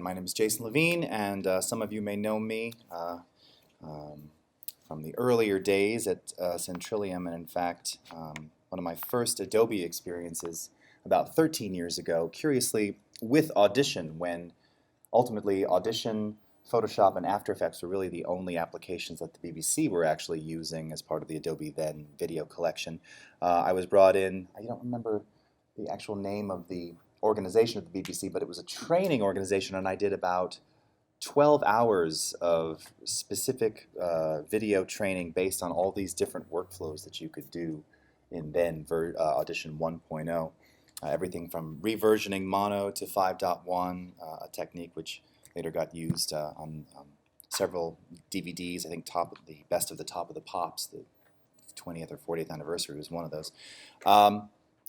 My name is Jason Levine, and some of you may know me from the earlier days at Centrillium, and in fact, one of my first Adobe experiences about 13 years ago, curiously, with Audition, when ultimately Audition, Photoshop, and After Effects were really the only applications that the BBC were actually using as part of the Adobe then video collection. I was brought in, I don't remember the actual name of the organization of the BBC, but it was a training organization, and I did about 12 hours of specific video training based on all these different workflows that you could do in then Audition 1.0. Everything from reversioning mono to 5.1, a technique which later got used on several DVDs. I think the Best of the Top of the Pops, the 20th or 40th anniversary was one of those.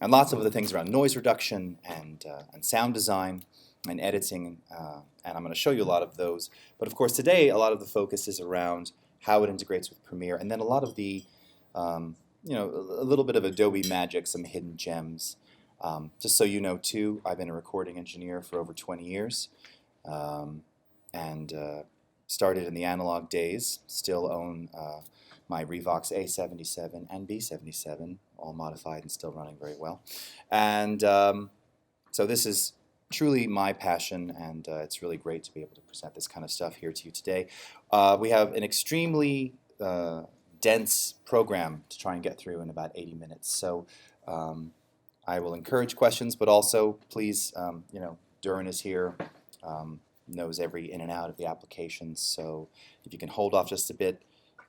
And lots of other things around noise reduction and sound design and editing, and I'm going to show you a lot of those. But of course today a lot of the focus is around how it integrates with Premiere, and then a lot of the, a little bit of Adobe magic, some hidden gems. Just so you know too, I've been a recording engineer for over 20 years, and started in the analog days, still own my Revox A77 and B77, all modified and still running very well. And so this is truly my passion, and it's really great to be able to present this kind of stuff here to you today. We have an extremely dense program to try and get through in about 80 minutes. So I will encourage questions, but also please, Durin is here, knows every in and out of the applications, so if you can hold off just a bit,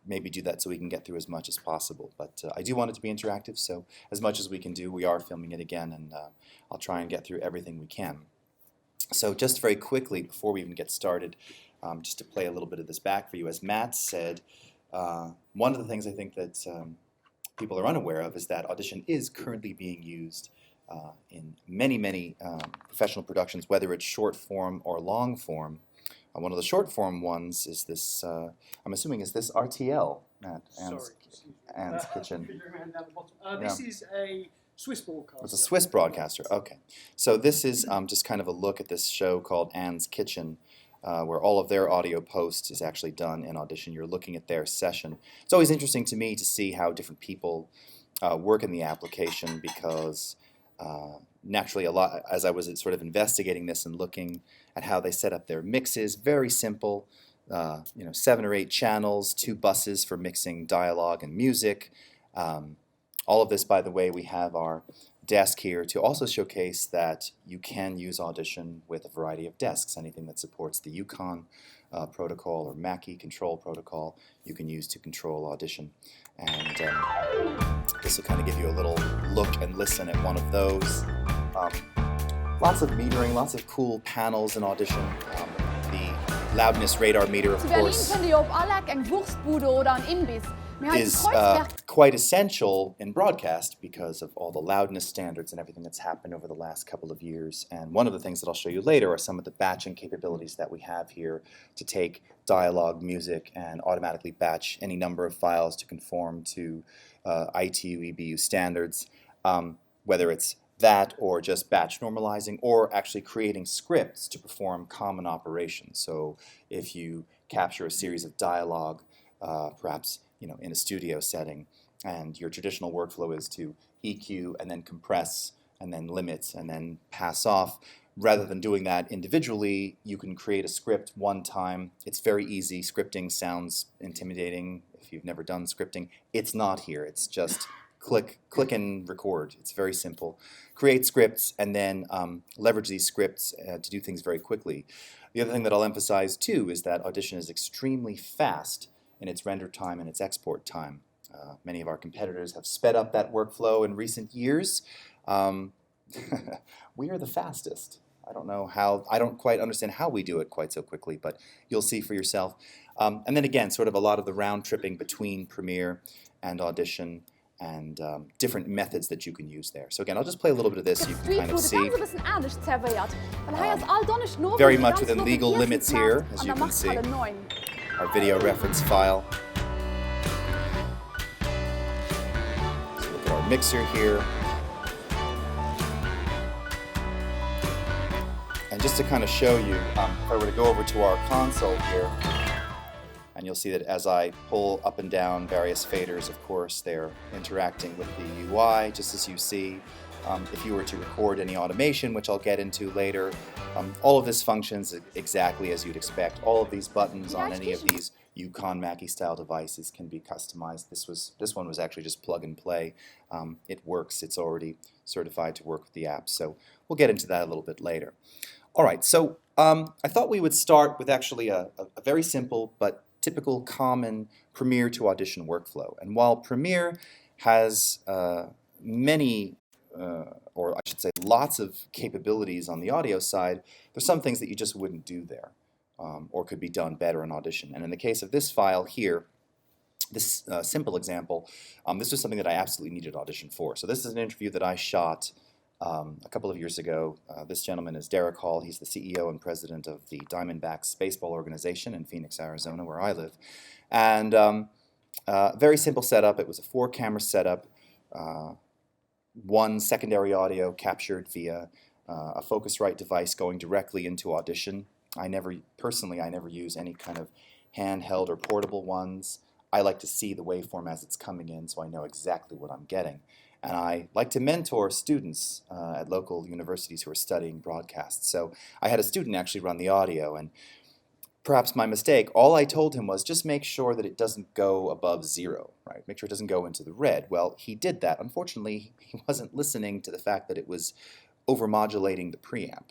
maybe do that so we can get through as much as possible. But I do want it to be interactive, so as much as we can do, we are filming it again, and I'll try and get through everything we can. So just very quickly, before we even get started, just to play a little bit of this back for you, as Matt said, one of the things I think that people are unaware of is that Audition is currently being used in many professional productions, whether it's short form or long form. One of the short form ones is this, I'm assuming, is this RTL, Matt? Anne's Kitchen. This is a Swiss broadcaster. It's a Swiss broadcaster, okay. So this is just kind of a look at this show called Anne's Kitchen, where all of their audio post is actually done in Audition. You're looking at their session. It's always interesting to me to see how different people work in the application, because naturally, a lot, as I was sort of investigating this and looking at how they set up their mixes, very simple, 7 or 8 channels, 2 buses for mixing dialogue and music. All of this, by the way, we have our desk here to also showcase that you can use Audition with a variety of desks. Anything that supports the Yukon protocol or Mackie control protocol, you can use to control Audition. And this will kind of give you a little look and listen at one of those. Lots of metering, lots of cool panels in Audition. The loudness radar meter, of course, is quite essential in broadcast because of all the loudness standards and everything that's happened over the last couple of years. And one of the things that I'll show you later are some of the batching capabilities that we have here to take dialogue, music, and automatically batch any number of files to conform to ITU, EBU standards, whether it's that or just batch normalizing or actually creating scripts to perform common operations. So if you capture a series of dialogue, perhaps in a studio setting, and your traditional workflow is to EQ and then compress and then limit and then pass off, rather than doing that individually, you can create a script one time. It's very easy. Scripting sounds intimidating if you've never done scripting. It's not here. It's just click and record. It's very simple. Create scripts and then leverage these scripts to do things very quickly. The other thing that I'll emphasize too is that Audition is extremely fast in its render time and its export time. Many of our competitors have sped up that workflow in recent years. We are the fastest. I don't know how, I don't quite understand how we do it quite so quickly, but you'll see for yourself. And then again, sort of a lot of the round tripping between Premiere and Audition, and different methods that you can use there. So again, I'll just play a little bit of this so you can kind of see. Very much within legal limits here, as you can see. Our video reference file. So look at our mixer here. And just to kind of show you, if I were to go over to our console here, and you'll see that as I pull up and down various faders, of course, they're interacting with the UI, just as you see. If you were to record any automation, which I'll get into later, all of this functions exactly as you'd expect. All of these buttons on any of these Yukon Mackie style devices can be customized. This one was actually just plug and play. It works. It's already certified to work with the app. So we'll get into that a little bit later. All right. So I thought we would start with actually a very simple but typical common Premiere to Audition workflow. And while Premiere has many or I should say lots of capabilities on the audio side, there's some things that you just wouldn't do there or could be done better in Audition. And in the case of this file here, this simple example, this was something that I absolutely needed Audition for. So this is an interview that I shot a couple of years ago. This gentleman is Derek Hall. He's the CEO and president of the Diamondbacks baseball organization in Phoenix, Arizona, where I live. And very simple setup. It was a 4-camera setup. One secondary audio captured via a Focusrite device going directly into Audition. Personally, I never use any kind of handheld or portable ones. I like to see the waveform as it's coming in so I know exactly what I'm getting. And I like to mentor students at local universities who are studying broadcasts. So I had a student actually run the audio, and perhaps my mistake, all I told him was just make sure that it doesn't go above 0, right? Make sure it doesn't go into the red. Well, he did that. Unfortunately, he wasn't listening to the fact that it was overmodulating the preamp.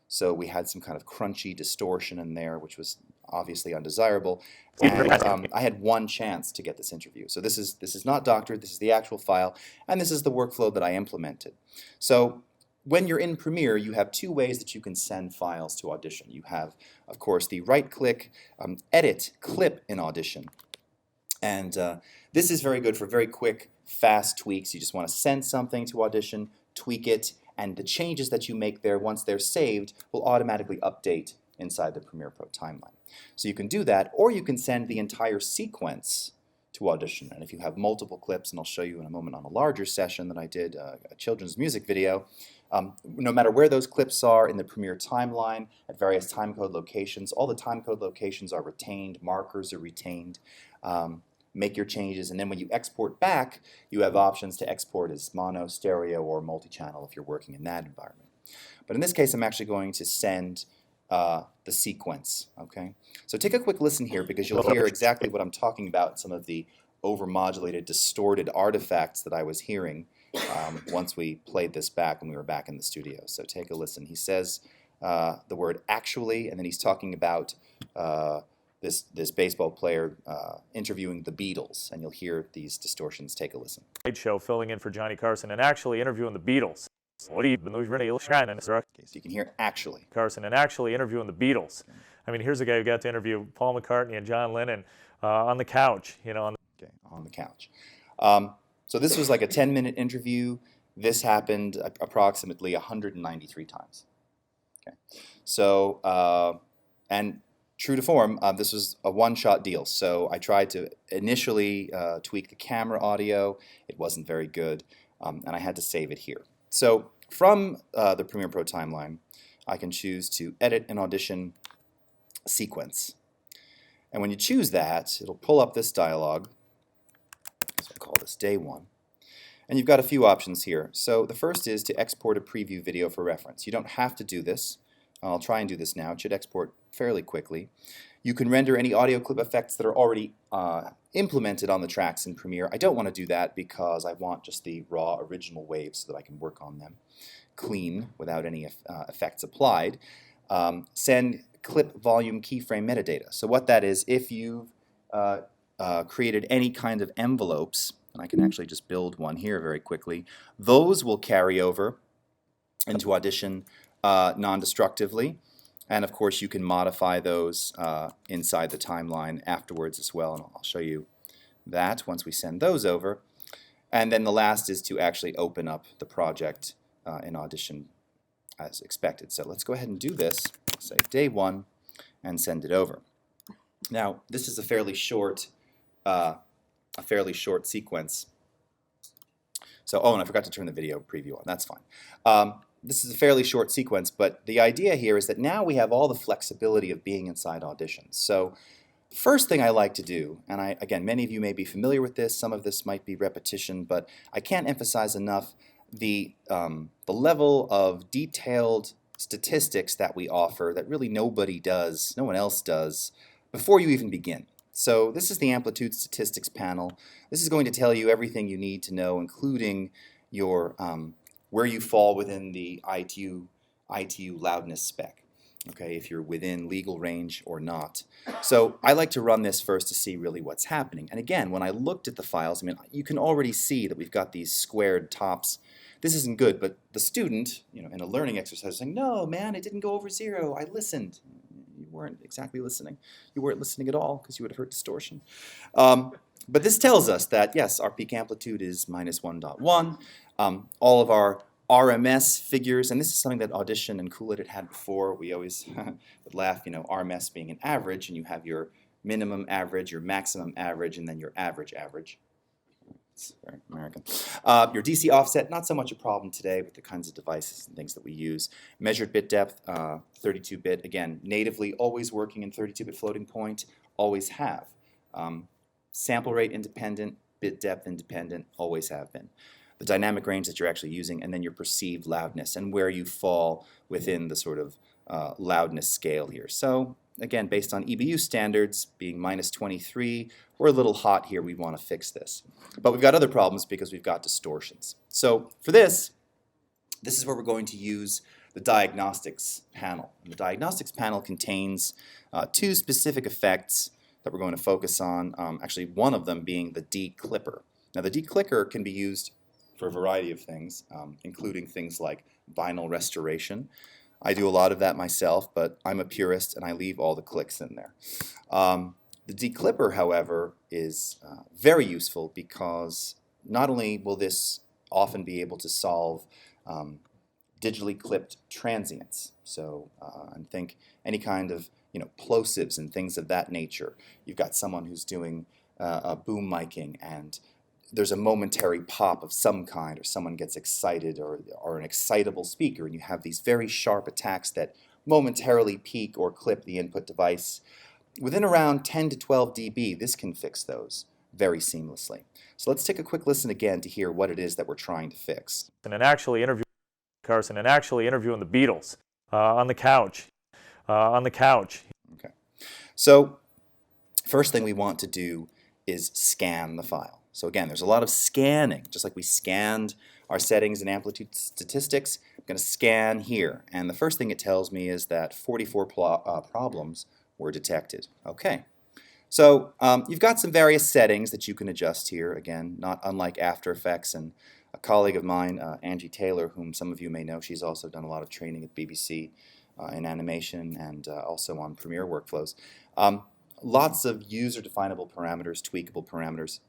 So we had some kind of crunchy distortion in there, which was obviously undesirable. And I had one chance to get this interview. So this is not doctored, this is the actual file, and this is the workflow that I implemented. So when you're in Premiere, you have 2 ways that you can send files to Audition. You have, of course, the right-click Edit Clip in Audition. And this is very good for very quick, fast tweaks. You just want to send something to Audition, tweak it, and the changes that you make there, once they're saved, will automatically update inside the Premiere Pro timeline. So you can do that, or you can send the entire sequence to Audition. And if you have multiple clips, and I'll show you in a moment on a larger session that I did, a children's music video, no matter where those clips are in the Premiere timeline, at various timecode locations, all the timecode locations are retained, markers are retained. Make your changes, and then when you export back, you have options to export as mono, stereo, or multi-channel if you're working in that environment. But in this case, I'm actually going to send the sequence, okay? So take a quick listen here, because you'll hear exactly what I'm talking about, some of the overmodulated, distorted artifacts that I was hearing once we played this back when we were back in the studio. So take a listen. He says the word actually, and then he's talking about this baseball player interviewing the Beatles, and you'll hear these distortions. Take a listen. Show filling in for Johnny Carson and actually interviewing the Beatles. Okay, so you can hear actually. Carson and actually interviewing the Beatles. I mean, here's a guy who got to interview Paul McCartney and John Lennon on the couch, you know. On the couch. So this was like a 10-minute interview. This happened approximately 193 times. Okay. So, and true to form, this was a one-shot deal. So I tried to initially tweak the camera audio. It wasn't very good, and I had to save it here. So from the Premiere Pro timeline, I can choose to edit an Audition sequence. And when you choose that, it'll pull up this dialog. So I'll call this Day 1. And you've got a few options here. So the first is to export a preview video for reference. You don't have to do this. I'll try and do this now. It should export fairly quickly. You can render any audio clip effects that are already implemented on the tracks in Premiere. I don't want to do that because I want just the raw original waves so that I can work on them clean without any effects applied. Send clip volume keyframe metadata. So what that is, if you've created any kind of envelopes, and I can actually just build one here very quickly, those will carry over into Audition non-destructively. And of course you can modify those inside the timeline afterwards as well, and I'll show you that once we send those over. And then the last is to actually open up the project in Audition as expected. So let's go ahead and do this, say Day 1, and send it over. Now this is a fairly short sequence. So, oh, and I forgot to turn the video preview on. That's fine. this is a fairly short sequence, but the idea here is that now we have all the flexibility of being inside Audition. So first thing I like to do, and again, many of you may be familiar with this, some of this might be repetition, but I can't emphasize enough the level of detailed statistics that we offer that really nobody does, no one else does, before you even begin. So this is the amplitude statistics panel. This is going to tell you everything you need to know, including your where you fall within the ITU loudness spec. Okay, if you're within legal range or not. So I like to run this first to see really what's happening. And again, when I looked at the files, I mean, you can already see that we've got these squared tops. This isn't good, but the student, in a learning exercise, is saying, no, man, it didn't go over 0. I listened. You weren't exactly listening. You weren't listening at all because you would have heard distortion. But this tells us that, yes, our peak amplitude is minus 1.1. All of our RMS figures, and this is something that Audition and Coolid had before. We always would laugh, RMS being an average, and you have your minimum average, your maximum average, and then your average. It's very American. Your DC offset, not so much a problem today with the kinds of devices and things that we use. Measured bit depth, 32-bit, again, natively always working in 32-bit floating point, always have. Sample rate independent, bit depth independent, always have been. The dynamic range that you're actually using, and then your perceived loudness and where you fall within the sort of loudness scale here. So again, based on EBU standards, being minus 23, we're a little hot here. We want to fix this. But we've got other problems because we've got distortions. So for this is where we're going to use the diagnostics panel. And the diagnostics panel contains 2 specific effects that we're going to focus on, actually one of them being the declipper. Now the declicker can be used for a variety of things, including things like vinyl restoration. I do a lot of that myself, but I'm a purist and I leave all the clicks in there. The declipper, however, is very useful because not only will this often be able to solve digitally clipped transients, so and think any kind of plosives and things of that nature. You've got someone who's doing boom miking and there's a momentary pop of some kind, or someone gets excited, or an excitable speaker, and you have these very sharp attacks that momentarily peak or clip the input device. Within around 10 to 12 dB, this can fix those very seamlessly. So let's take a quick listen again to hear what it is that we're trying to fix. And actually interviewing Carson and actually interviewing the Beatles on the couch. Okay. So first thing we want to do is scan the file. So again, there's a lot of scanning. Just like we scanned our settings and amplitude statistics, I'm going to scan here. And the first thing it tells me is that 44 problems were detected. Okay. So you've got some various settings that you can adjust here. Again, not unlike After Effects. And a colleague of mine, Angie Taylor, whom some of you may know, she's also done a lot of training at BBC in animation and also on Premiere workflows. Lots of user-definable parameters, tweakable parameters.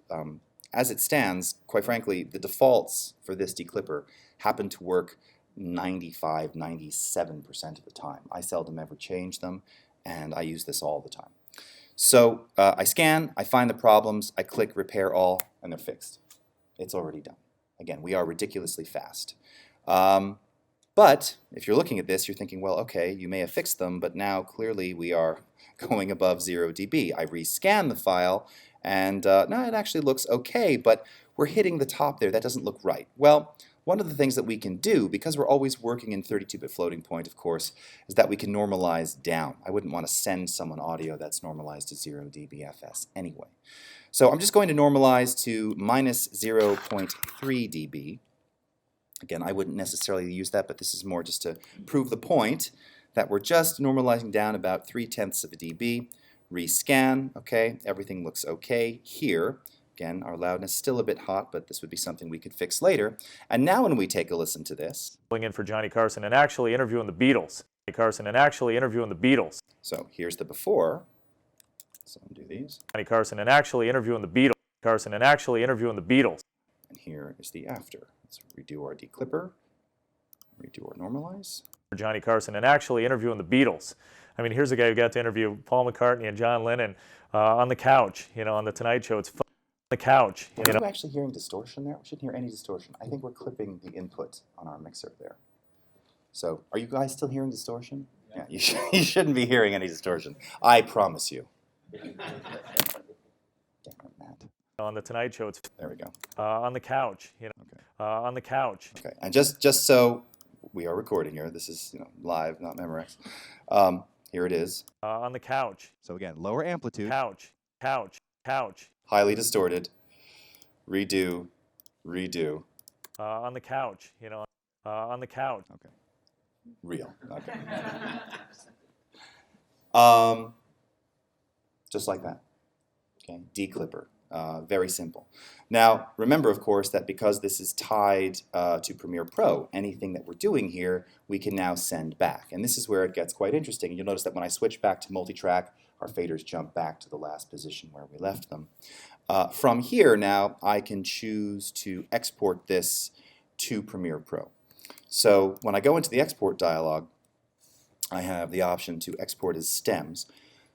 As it stands, quite frankly, the defaults for this declipper happen to work 95, 97% of the time. I seldom ever change them, and I use this all the time. So I scan, I find the problems, I click Repair All, and they're fixed. It's already done. Again, we are ridiculously fast. But if you're looking at this, you're thinking, well, okay, you may have fixed them, but now clearly we are going above 0 dB. I rescan the file, and now it actually looks okay, but we're hitting the top there. That doesn't look right. Well, one of the things that we can do, because we're always working in 32-bit floating point, of course, is that we can normalize down. I wouldn't want to send someone audio that's normalized to 0 dBFS anyway. So I'm just going to normalize to minus 0.3 dB. Again, I wouldn't necessarily use that, but this is more just to prove the point that we're just normalizing down about 0.3 of a dB. Rescan, okay, everything looks okay here. Again, our loudness is still a bit hot, but this would be something we could fix later. And now when we take a listen to this. Going in for Johnny Carson and actually interviewing the Beatles. So here's the before. So undo these. Johnny Carson and actually interviewing the Beatles. And here is the after. Let's redo our declipper, redo our normalize. Johnny Carson and actually interviewing the Beatles. I mean, here's a guy who got to interview Paul McCartney and John Lennon on the couch, on the Tonight Show. It's fun. On the couch. Are you actually hearing distortion there? We shouldn't hear any distortion. I think we're clipping the input on our mixer there. So are you guys still hearing distortion? Yeah, you shouldn't be hearing any distortion. I promise you. Damn it, Matt. On the Tonight Show, it's There we go. on the couch, you know, Okay. on the couch. Okay, and just so we are recording here, this is live, not Memorex. Here it is. On the couch. So again, lower amplitude, Couch, couch, couch. highly distorted, redo, redo. On the couch, you know, on the couch. Okay, real. Okay. Just like that. Okay, declipper. Very simple. Now, remember, of course, that because this is tied to Premiere Pro, anything that we're doing here, we can now send back. And this is where it gets quite interesting. You'll notice that when I switch back to multitrack, our faders jump back to the last position where we left them. From here, now, I can choose to export this to Premiere Pro. So when I go into the export dialog, I have the option to export as stems.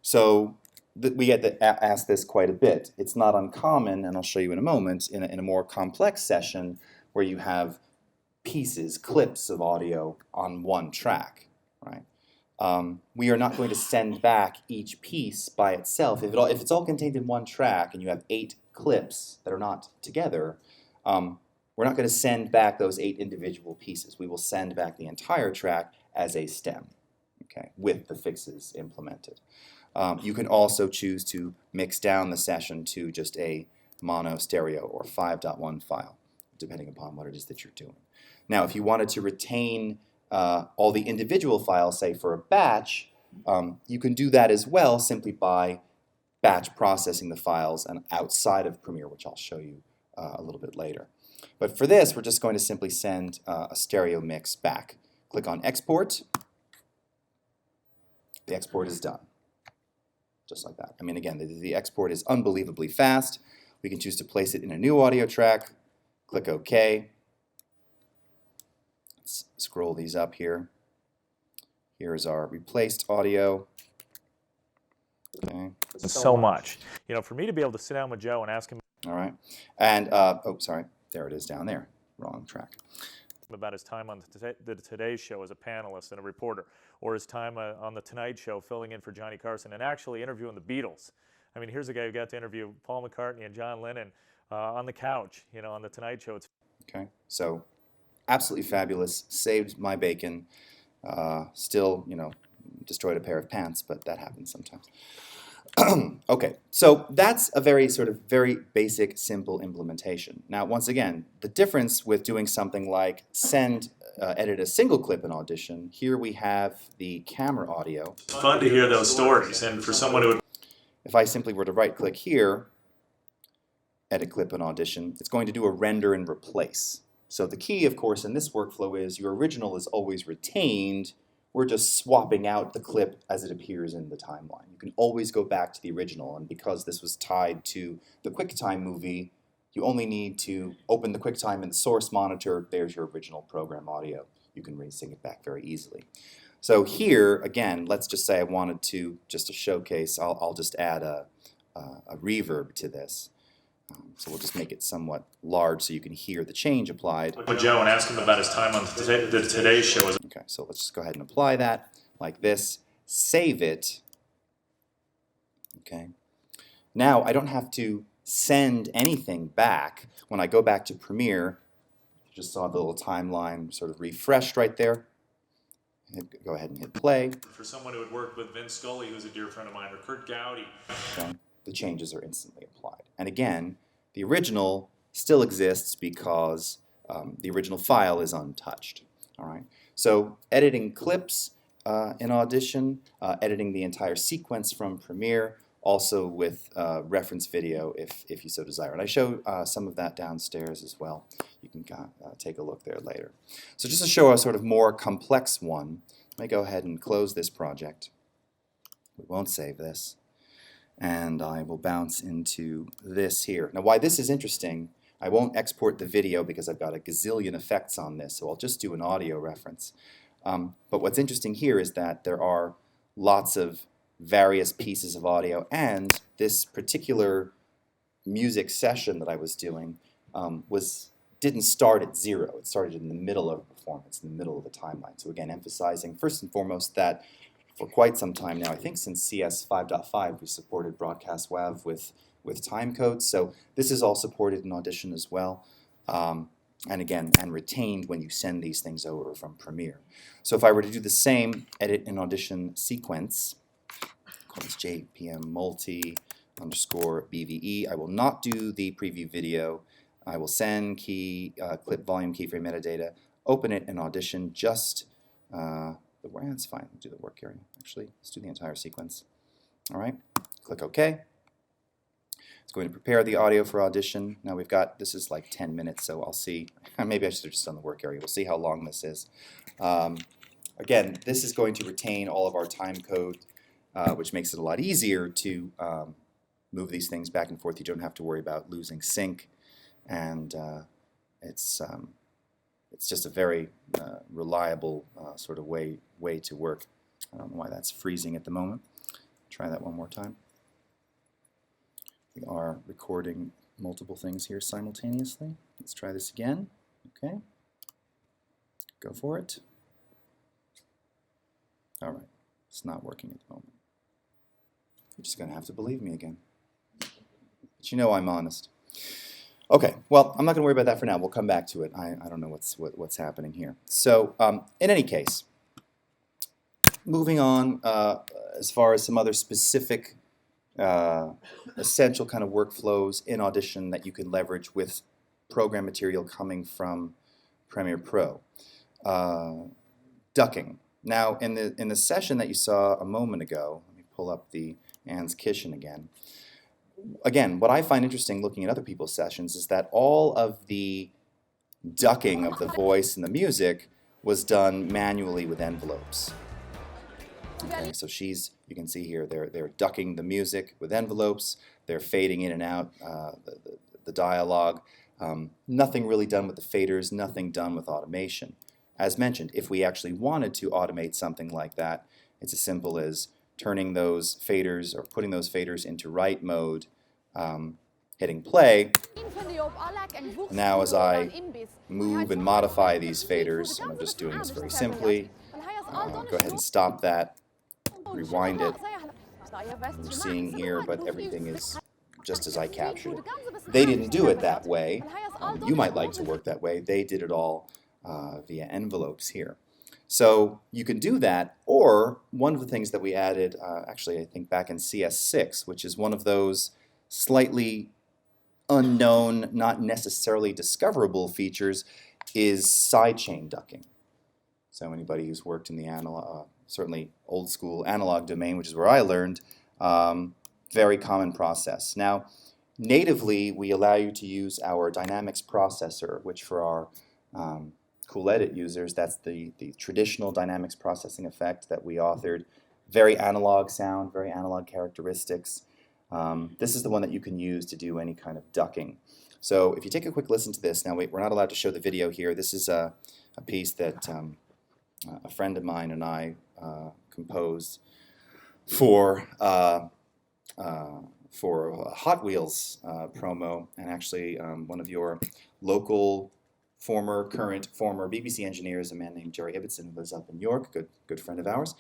So we get asked this quite a bit. It's not uncommon, and I'll show you in a moment, in a more complex session where you have pieces, clips of audio on one track, right? We are not going to send back each piece by itself. If it's all contained in one track and you have 8 clips that are not together, we're not going to send back those 8 individual pieces. We will send back the entire track as a stem, okay, with the fixes implemented. You can also choose to mix down the session to just a mono, stereo, or 5.1 file, depending upon what it is that you're doing. Now, if you wanted to retain all the individual files, say for a batch, you can do that as well simply by batch processing the files and outside of Premiere, which I'll show you a little bit later. But for this, we're just going to simply send a stereo mix back. Click on Export. The export is done. Just like that. I mean, again, the export is unbelievably fast. We can choose to place it in a new audio track. Click OK. Let's scroll these up here. Here's our replaced audio. Okay. So much. You know, for me to be able to sit down with Joe and ask him All right. And, oh, sorry. There it is down there. Wrong track. about his time on the Today Show as a panelist and a reporter, or his time on the Tonight Show filling in for Johnny Carson and actually interviewing the Beatles. I mean, here's a guy who got to interview Paul McCartney and John Lennon on the couch, you know, on the Tonight Show. Okay. So, absolutely fabulous. Saved my bacon. Still, destroyed a pair of pants, but that happens sometimes. Okay, so that's a very basic, simple implementation. Now, once again, the difference with doing something like edit a single clip in Audition, here we have the camera audio. It's fun to hear those stories, and for someone who... If I simply were to right-click here, edit clip in Audition, it's going to do a render and replace. So the key, of course, in this workflow is your original is always retained. We're just swapping out the clip as it appears in the timeline. You can always go back to the original, and because this was tied to the QuickTime movie, you only need to open the QuickTime in the source monitor. There's your original program audio. You can re-sync it back very easily. So here, again, let's just say I wanted to, just to showcase, I'll just add a reverb to this. So we'll just make it somewhat large so you can hear the change applied. With Joe and ask him about his time on the Today Show. Okay, so let's just go ahead and apply that like this. Save it. Okay. Now I don't have to send anything back. When I go back to Premiere, you just saw the little timeline sort of refreshed right there. Go ahead and hit play. For someone who had worked with Vince Scully, who's a dear friend of mine, or Kurt Gowdy. Okay. The changes are instantly applied. And again, the original still exists because the original file is untouched. All right. So editing clips in Audition, editing the entire sequence from Premiere, also with reference video if you so desire. And I show some of that downstairs as well. You can take a look there later. So just to show a sort of more complex one, let me go ahead and close this project. We won't save this. And I will bounce into this here. Now, why this is interesting, I won't export the video because I've got a gazillion effects on this, so I'll just do an audio reference. But what's interesting here is that there are lots of various pieces of audio, and this particular music session that I was doing didn't start at 0. It started in the middle of performance in the middle of the timeline. So again, emphasizing first and foremost that for quite some time now, I think since CS 5.5, we supported broadcast WAV with time codes. So this is all supported in Audition as well. And again, and retained when you send these things over from Premiere. So if I were to do the same edit in Audition sequence, call this JPM multi underscore BVE, I will not do the preview video. I will send key, clip volume keyframe metadata, open it in Audition, just it's fine, do the work area. Actually, let's do the entire sequence. All right, click OK. It's going to prepare the audio for Audition. Now we've got, this is like 10 minutes, so I'll see. Maybe I should have just done the work area. We'll see how long this is. Again, this is going to retain all of our time code, which makes it a lot easier to move these things back and forth. You don't have to worry about losing sync, and it's just a very reliable sort of way to work. I don't know why that's freezing at the moment. Try that one more time. We are recording multiple things here simultaneously. Let's try this again. Okay. Go for it. All right. It's not working at the moment. You're just going to have to believe me again. But you know I'm honest. Okay. Well, I'm not going to worry about that for now. We'll come back to it. I don't know what's happening here. So, in any case, moving on as far as some other specific essential kind of workflows in Audition that you can leverage with program material coming from Premiere Pro. Ducking. Now, in the session that you saw a moment ago, let me pull up the Anne's Kitchen again. Again, what I find interesting looking at other people's sessions is that all of the ducking of the voice and the music was done manually with envelopes. Okay, so you can see here, they're ducking the music with envelopes, they're fading in and out the dialogue. Nothing really done with the faders, nothing done with automation. As mentioned, if we actually wanted to automate something like that, it's as simple as turning those faders or putting those faders into write mode, hitting play. Now as I move and modify these faders, and I'm just doing this very simply, go ahead and stop that. Rewind it. You're seeing here, but everything is just as I captured it. They didn't do it that way. You might like to work that way. They did it all via envelopes here. So you can do that, or one of the things that we added, actually I think back in CS6, which is one of those slightly unknown, not necessarily discoverable features, is sidechain ducking. So anybody who's worked in the analog, certainly old school analog domain, which is where I learned, very common process. Now, natively, we allow you to use our dynamics processor, which for our Cool Edit users, that's the traditional dynamics processing effect that we authored. Very analog sound, very analog characteristics. This is the one that you can use to do any kind of ducking. So if you take a quick listen to this, now we're not allowed to show the video here. This is a piece that a friend of mine and I composed for a Hot Wheels promo, and actually one of your local current former BBC engineers, a man named Jerry Ibbotson, who lives up in York, good friend of ours,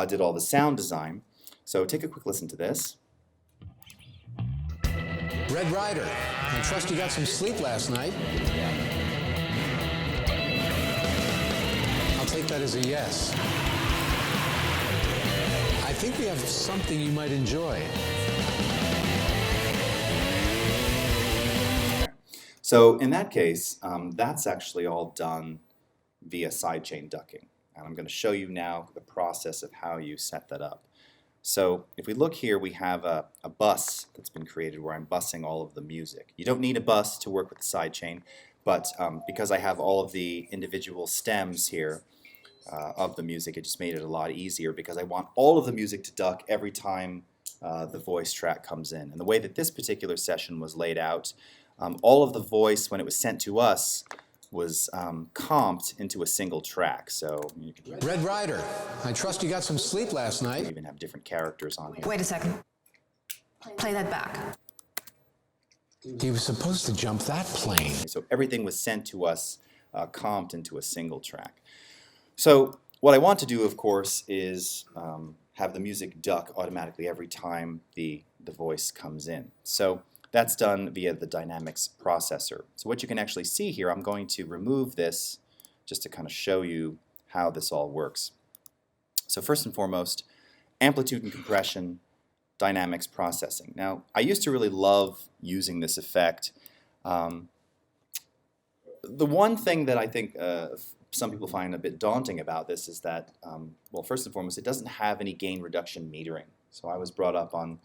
did all the sound design. So take a quick listen to this. Red Ryder, I trust you got some sleep last night. I'll take that as a yes. I think we have something you might enjoy. So in that case, that's actually all done via sidechain ducking. And I'm going to show you now the process of how you set that up. So if we look here, we have a bus that's been created where I'm busing all of the music. You don't need a bus to work with the sidechain, but because I have all of the individual stems here of the music, it just made it a lot easier because I want all of the music to duck every time the voice track comes in. And the way that this particular session was laid out, all of the voice, when it was sent to us, was comped into a single track. So you could Red Ryder, I trust you got some sleep last night. even have different characters on here. Wait a second. Play that back. He was supposed to jump that plane. So everything was sent to us comped into a single track. So what I want to do, of course, is have the music duck automatically every time the voice comes in. So that's done via the dynamics processor. So what you can actually see here, I'm going to remove this just to kind of show you how this all works. So first and foremost, amplitude and compression, dynamics processing. Now, I used to really love using this effect. The one thing that I think some people find a bit daunting about this is that, well, first and foremost, it doesn't have any gain reduction metering. So I was brought up on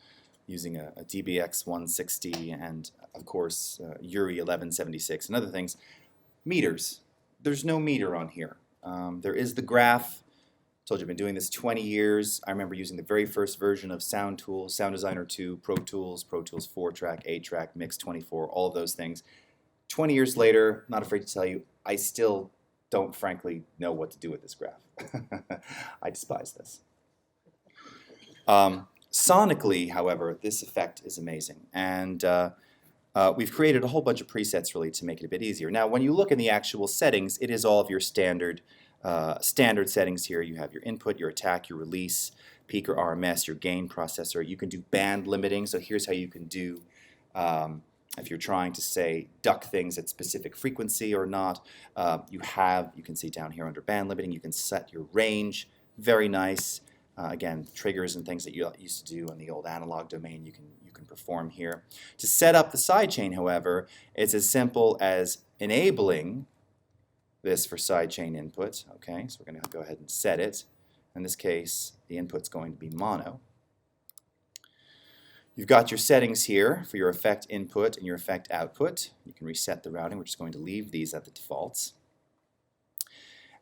using a DBX 160 and, of course, URI 1176 and other things. Meters. There's no meter on here. There is the graph. I told you I've been doing this 20 years. I remember using the very first version of Sound Tools, Sound Designer 2, Pro Tools 4-track, 8-track, Mix 24, all of those things. 20 years later, not afraid to tell you, I still don't frankly know what to do with this graph. I despise this. Sonically, however, this effect is amazing. And we've created a whole bunch of presets really to make it a bit easier. Now, when you look in the actual settings, it is all of your standard settings here. You have your input, your attack, your release, peak or RMS, your gain processor. You can do band limiting. So here's how you can do, if you're trying to say duck things at specific frequency or not. You can see down here under band limiting, you can set your range. Very nice. Again, triggers and things that you used to do in the old analog domain, you can perform here. To set up the sidechain, however, it's as simple as enabling this for sidechain input. Okay, so we're going to go ahead and set it. In this case, the input's going to be mono. You've got your settings here for your effect input and your effect output. You can reset the routing. We're just going to leave these at the defaults.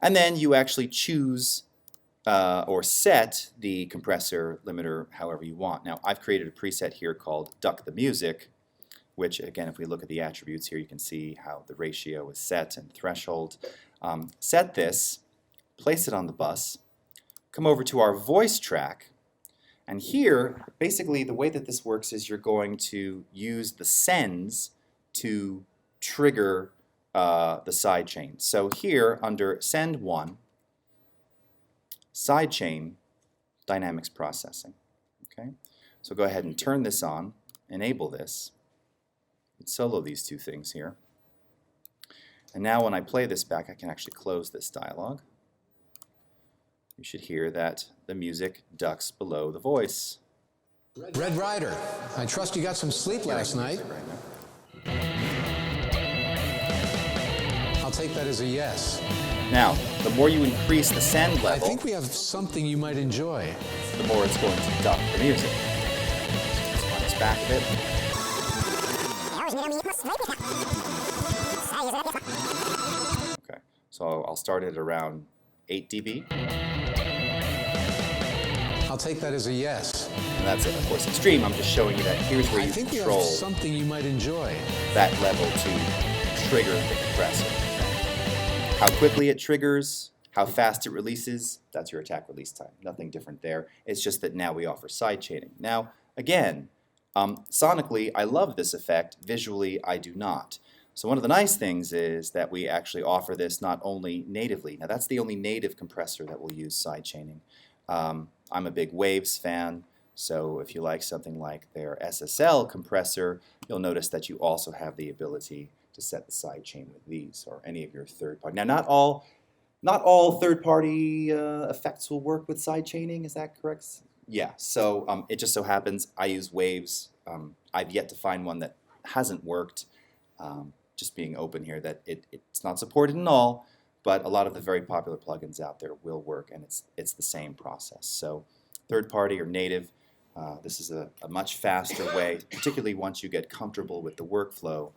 And then you actually choose or set the compressor limiter however you want. Now, I've created a preset here called Duck the Music, which, again, if we look at the attributes here, you can see how the ratio is set and threshold. Set this, place it on the bus, come over to our voice track, and here, basically, the way that this works is you're going to use the sends to trigger the sidechain. So here, under Send 1, Sidechain, Dynamics Processing. Okay, so go ahead and turn this on, enable this, solo these two things here. And now when I play this back, I can actually close this dialog. You should hear that the music ducks below the voice. Red Rider, I trust you got some sleep last night. I'll take that as a yes. Now, the more you increase the send level, I think we have something you might enjoy. the more it's going to duck the music. Let's run this back a bit. Okay, so I'll start it around 8 dB. I'll take that as a yes. And that's it. Of course, extreme, I'm just showing you that here's where I you think we control have something you might enjoy. that level to trigger the compressor. How quickly it triggers, how fast it releases, that's your attack release time. Nothing different there. It's just that now we offer side chaining. Now, again, sonically, I love this effect. Visually, I do not. So one of the nice things is that we actually offer this not only natively. Now, that's the only native compressor that will use side chaining. I'm a big Waves fan, so if you like something like their SSL compressor, you'll notice that you also have the ability to set the side chain with these or any of your third-party. Now, not all third-party effects will work with side chaining. Is that correct? Yeah. So it just so happens I use Waves. I've yet to find one that hasn't worked. Just being open here, that it's not supported in all, but a lot of the very popular plugins out there will work, and it's the same process. So third-party or native, this is a much faster way, particularly once you get comfortable with the workflow,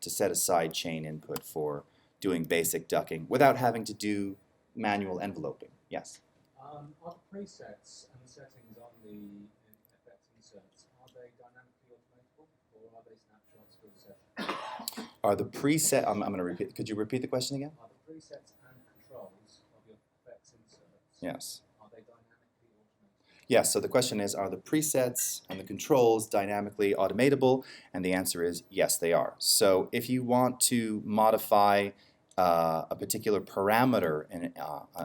to set aside chain input for doing basic ducking without having to do manual enveloping. Yes? Are the presets and the settings on the effect inserts, are they dynamically automatable or are they snapshots for the session? Are the preset, I'm going to repeat, could you repeat the question again? Are the presets and controls of your effects inserts, Yes. are they dynamically automatable? Yes, so the question is, are the presets and the controls dynamically automatable? And the answer is yes, they are. So if you want to modify a particular parameter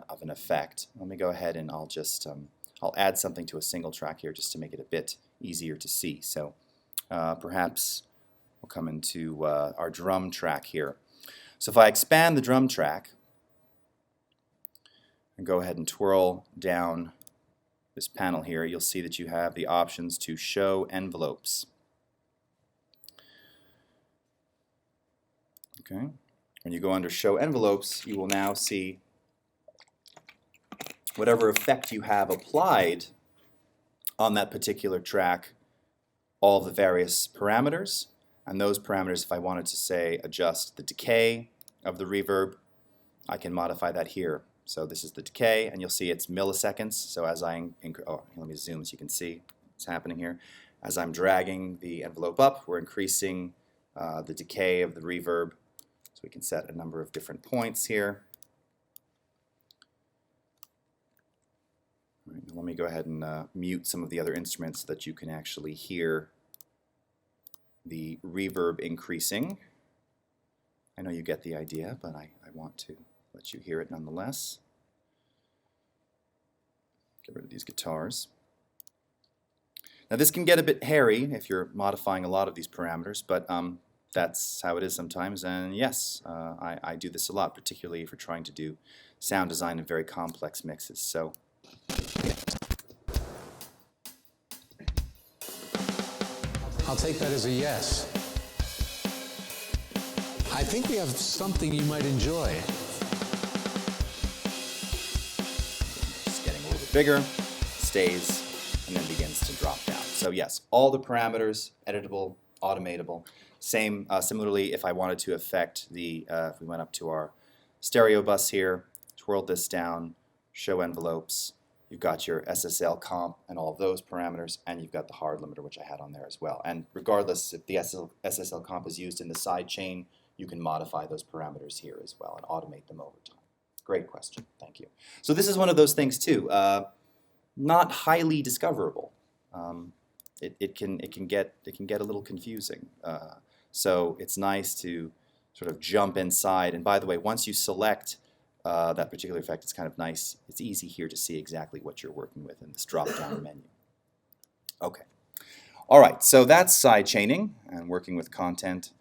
of an effect, let me go ahead and I'll just I'll add something to a single track here just to make it a bit easier to see. So perhaps we'll come into our drum track here. So if I expand the drum track and go ahead and twirl down this panel here, you'll see that you have the options to show envelopes. Okay. When you go under show envelopes, you will now see whatever effect you have applied on that particular track, all the various parameters, and those parameters, if I wanted to say adjust the decay of the reverb, I can modify that here. So this is the decay, and you'll see it's milliseconds. So as I, let me zoom so you can see what's happening here. As I'm dragging the envelope up, we're increasing the decay of the reverb. So we can set a number of different points here. All right, now let me go ahead and mute some of the other instruments so that you can actually hear the reverb increasing. I know you get the idea, but I want to let you hear it nonetheless. Get rid of these guitars. Now this can get a bit hairy if you're modifying a lot of these parameters, but that's how it is sometimes, and yes, I do this a lot, particularly if you're trying to do sound design in very complex mixes. So I'll take that as a yes. I think we have something you might enjoy. just getting a little bit bigger, stays, and then begins to drop down. So yes, all the parameters, editable, automatable. Same, similarly, if I wanted to affect the, if we went up to our stereo bus here, twirled this down, show envelopes, you've got your SSL comp and all of those parameters, and you've got the hard limiter, which I had on there as well. And regardless if the SSL comp is used in the side chain, you can modify those parameters here as well and automate them over time. Great question, thank you. So this is one of those things too, not highly discoverable. It can get a little confusing. So it's nice to sort of jump inside. And by the way, once you select that particular effect, it's kind of nice. It's easy here to see exactly what you're working with in this drop-down menu. Okay. All right, so that's side chaining and working with content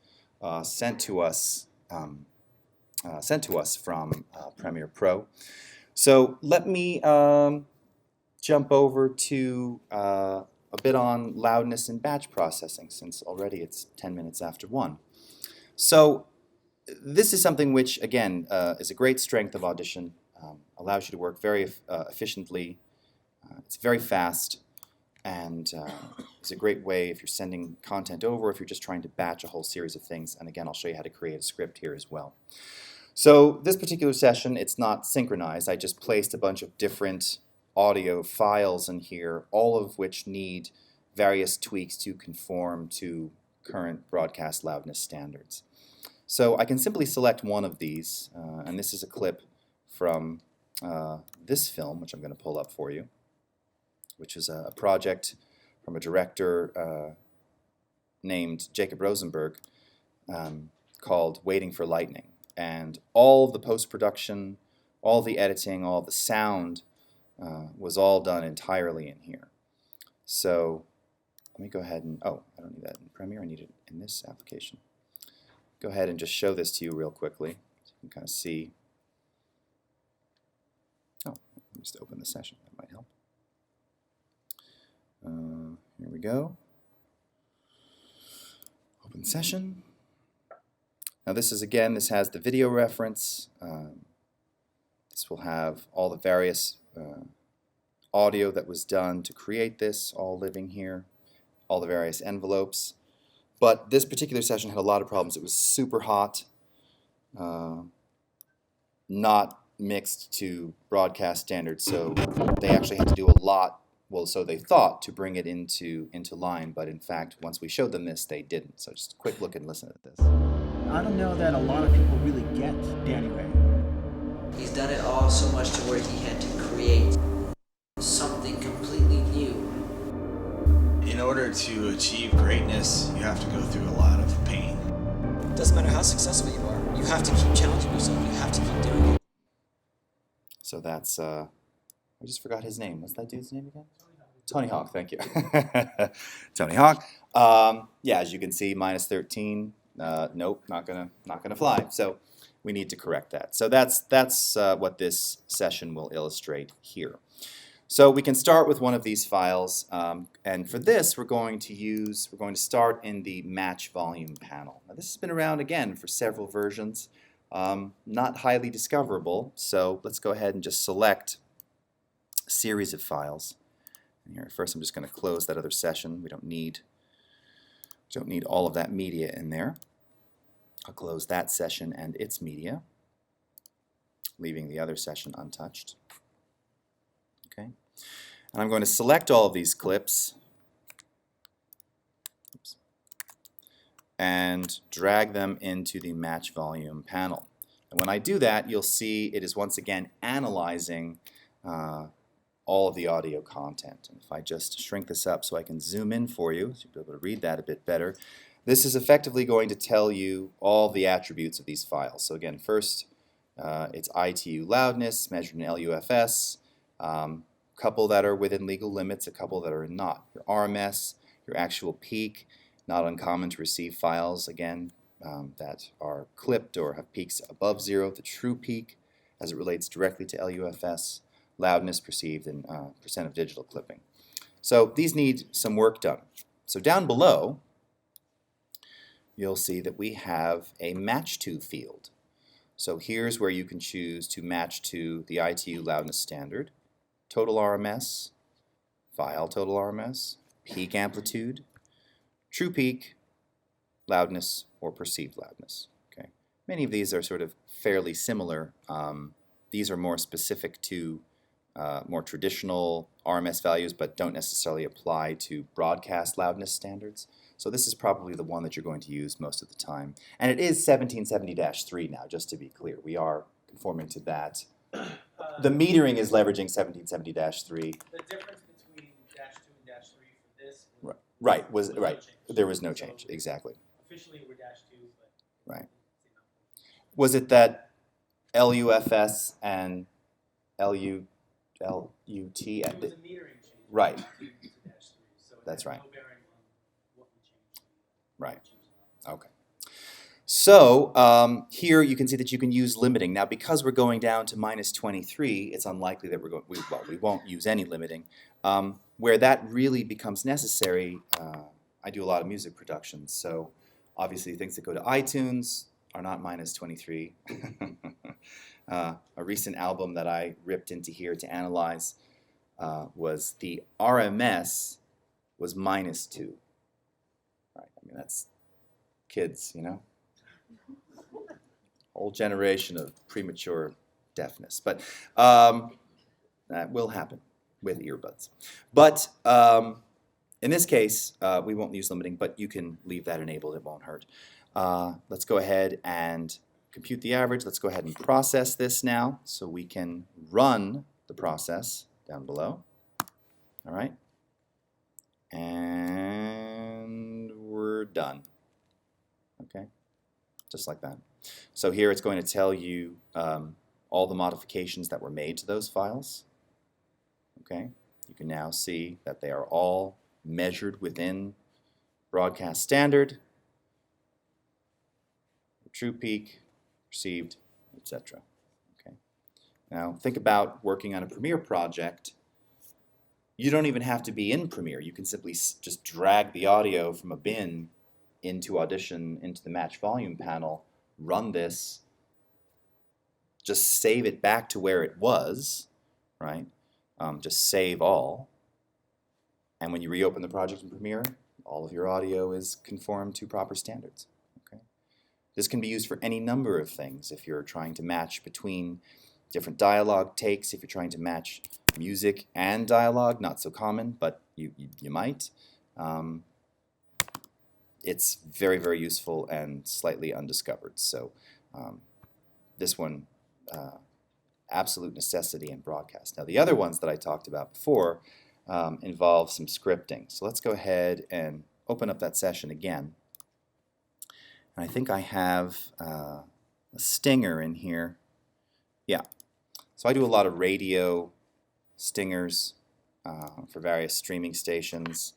sent to us from Premiere Pro. So let me jump over to a bit on loudness and batch processing, since already it's 10 minutes after 1. So this is something which, again, is a great strength of Audition, allows you to work very efficiently. It's very fast, and it's a great way if you're sending content over, if you're just trying to batch a whole series of things. And again, I'll show you how to create a script here as well. So this particular session, it's not synchronized. I just placed a bunch of different audio files in here, all of which need various tweaks to conform to current broadcast loudness standards. So I can simply select one of these, and this is a clip from this film, which I'm going to pull up for you, which is a project from a director named Jacob Rosenberg called Waiting for Lightning. And all of the post-production, all the editing, all the sound was all done entirely in here. So let me go ahead and, oh, I don't need that in Premiere, I need it in this application. Go ahead and just show this to you real quickly so you can kind of see. Oh, let me just open the session, that might help. Here we go. Open session. Now this is, again, this has the video reference. This will have all the various audio that was done to create this, all living here, all the various envelopes. But this particular session had a lot of problems. It was super hot, not mixed to broadcast standards, so they actually had to do a lot, well, so they thought, to bring it into line, but in fact, once we showed them this, they didn't. So just a quick look and listen at this. I don't know that a lot of people really get Danny Ray. He's done it all so much to where he had to create something completely new. In order to achieve greatness, you have to go through a lot of pain. Doesn't matter how successful you are, you have to keep challenging yourself. You have to keep doing it. So that's, I just forgot his name. What's that dude's name again? Tony Hawk, thank you. Tony Hawk. Yeah, as you can see, minus 13. Nope, not gonna fly. So we need to correct that. So that's what this session will illustrate here. So we can start with one of these files, and for this we're going to start in the match volume panel. Now this has been around again for several versions, not highly discoverable, so let's go ahead and just select a series of files. And here, first I'm just going to close that other session. We don't need all of that media in there. I'll close that session and its media, leaving the other session untouched. Okay. And I'm going to select all of these clips and drag them into the match volume panel. And when I do that, you'll see it is once again analyzing all of the audio content. And if I just shrink this up so I can zoom in for you, so you'll be able to read that a bit better, this is effectively going to tell you all the attributes of these files. So again, first, it's ITU loudness, measured in LUFS, couple that are within legal limits, a couple that are not. Your RMS, your actual peak, not uncommon to receive files, again, that are clipped or have peaks above 0, the true peak as it relates directly to LUFS, loudness perceived in percent of digital clipping. So these need some work done. So down below, you'll see that we have a match to field. So here's where you can choose to match to the ITU loudness standard, total RMS, file total RMS, peak amplitude, true peak, loudness, or perceived loudness. Okay. Many of these are sort of fairly similar. These are more specific to more traditional RMS values, but don't necessarily apply to broadcast loudness standards. So this is probably the one that you're going to use most of the time. And it is 1770-3 now, just to be clear. We are conforming to that. The metering is leveraging 1770-3. The difference between -2 and -3 for this Right, was no right. change. There was no change, So exactly. officially we're -2, but Right. Was it that LUFS and LUT it at was the a metering change. right? To -3, so it That's had right. no bearing on what we changed. Right. Changed. Okay. So here you can see that you can use limiting. Now because we're going down to -23, it's unlikely that we won't use any limiting. Where that really becomes necessary, I do a lot of music productions, so obviously things that go to iTunes are not -23. A recent album that I ripped into here to analyze was the RMS was -2. Right, I mean that's kids, you know. Whole generation of premature deafness, but that will happen with earbuds. But in this case, we won't use limiting, but you can leave that enabled, it won't hurt. Let's go ahead and compute the average. Let's go ahead and process this now so we can run the process down below. All right. And we're done. Okay, just like that. So here it's going to tell you all the modifications that were made to those files. Okay, you can now see that they are all measured within broadcast standard, true peak, perceived, etc. Okay. Now think about working on a Premiere project. You don't even have to be in Premiere. You can simply just drag the audio from a bin into Audition, into the match volume panel, run this, just save it back to where it was, right? Just save all. And when you reopen the project in Premiere, all of your audio is conformed to proper standards. Okay? This can be used for any number of things. If you're trying to match between different dialogue takes, if you're trying to match music and dialogue, not so common, but you might. It's very, very useful and slightly undiscovered. So this one, absolute necessity in broadcast. Now the other ones that I talked about before involve some scripting. So let's go ahead and open up that session again. And I think I have a stinger in here. Yeah. So I do a lot of radio stingers for various streaming stations,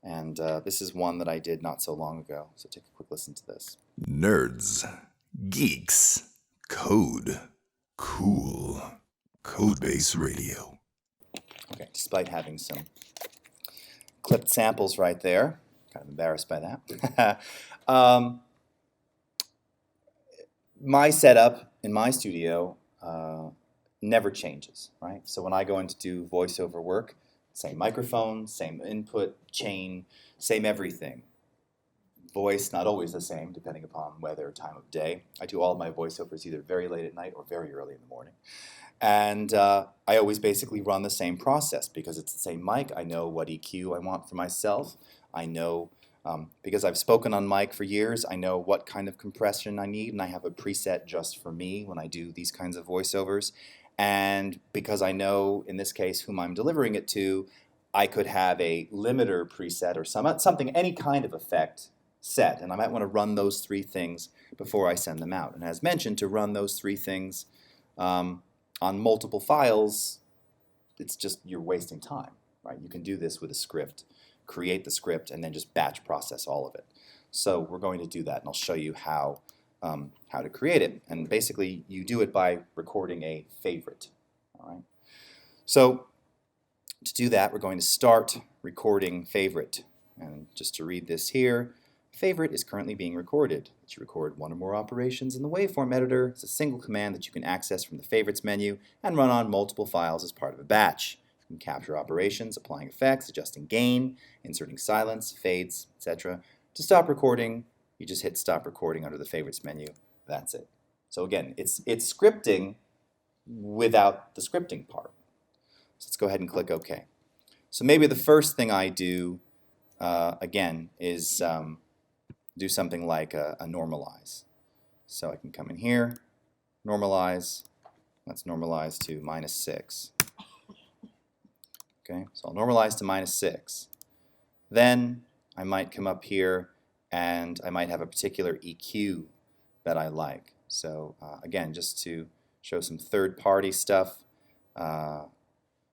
and this is one that I did not so long ago. So take a quick listen to this. Nerds, geeks, code, cool, Codebase Radio. Okay, despite having some clipped samples right there, kind of embarrassed by that. My setup in my studio never changes, right? So when I go in to do voiceover work, same microphone, same input chain, same everything. Voice not always the same, depending upon weather, time of day. I do all of my voiceovers either very late at night or very early in the morning. And I always basically run the same process because it's the same mic. I know what EQ I want for myself. I know, because I've spoken on mic for years, I know what kind of compression I need, and I have a preset just for me when I do these kinds of voiceovers. And because I know, in this case, whom I'm delivering it to, I could have a limiter preset or something, any kind of effect set. And I might want to run those three things before I send them out. And as mentioned, to run those three things on multiple files, it's just, you're wasting time, right? You can do this with a script, create the script, and then just batch process all of it. So we're going to do that, and I'll show you how to create it. And basically, you do it by recording a favorite. All right. So to do that, we're going to start recording favorite. And just to read this here, favorite is currently being recorded. You record one or more operations in the waveform editor. It's a single command that you can access from the favorites menu and run on multiple files as part of a batch. You can capture operations, applying effects, adjusting gain, inserting silence, fades, etc. To stop recording, you just hit stop recording under the favorites menu. That's it. So again, it's scripting without the scripting part. So let's go ahead and click OK. So maybe the first thing I do, again, is do something like a normalize. So I can come in here, normalize. Let's normalize to -6. Okay, so I'll normalize to -6. Then I might come up here and I might have a particular EQ that I like. So again, just to show some third-party stuff,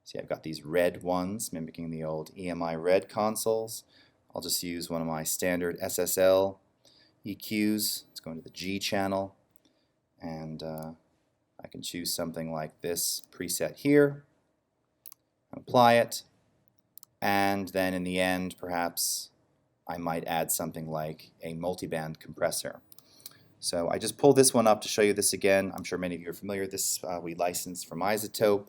see, I've got these red ones mimicking the old EMI red consoles. I'll just use one of my standard SSL EQs. Let's go into the G channel, and I can choose something like this preset here, apply it, and then in the end, perhaps I might add something like a multiband compressor. So I just pulled this one up to show you this again. I'm sure many of you are familiar with this. We licensed from Isotope.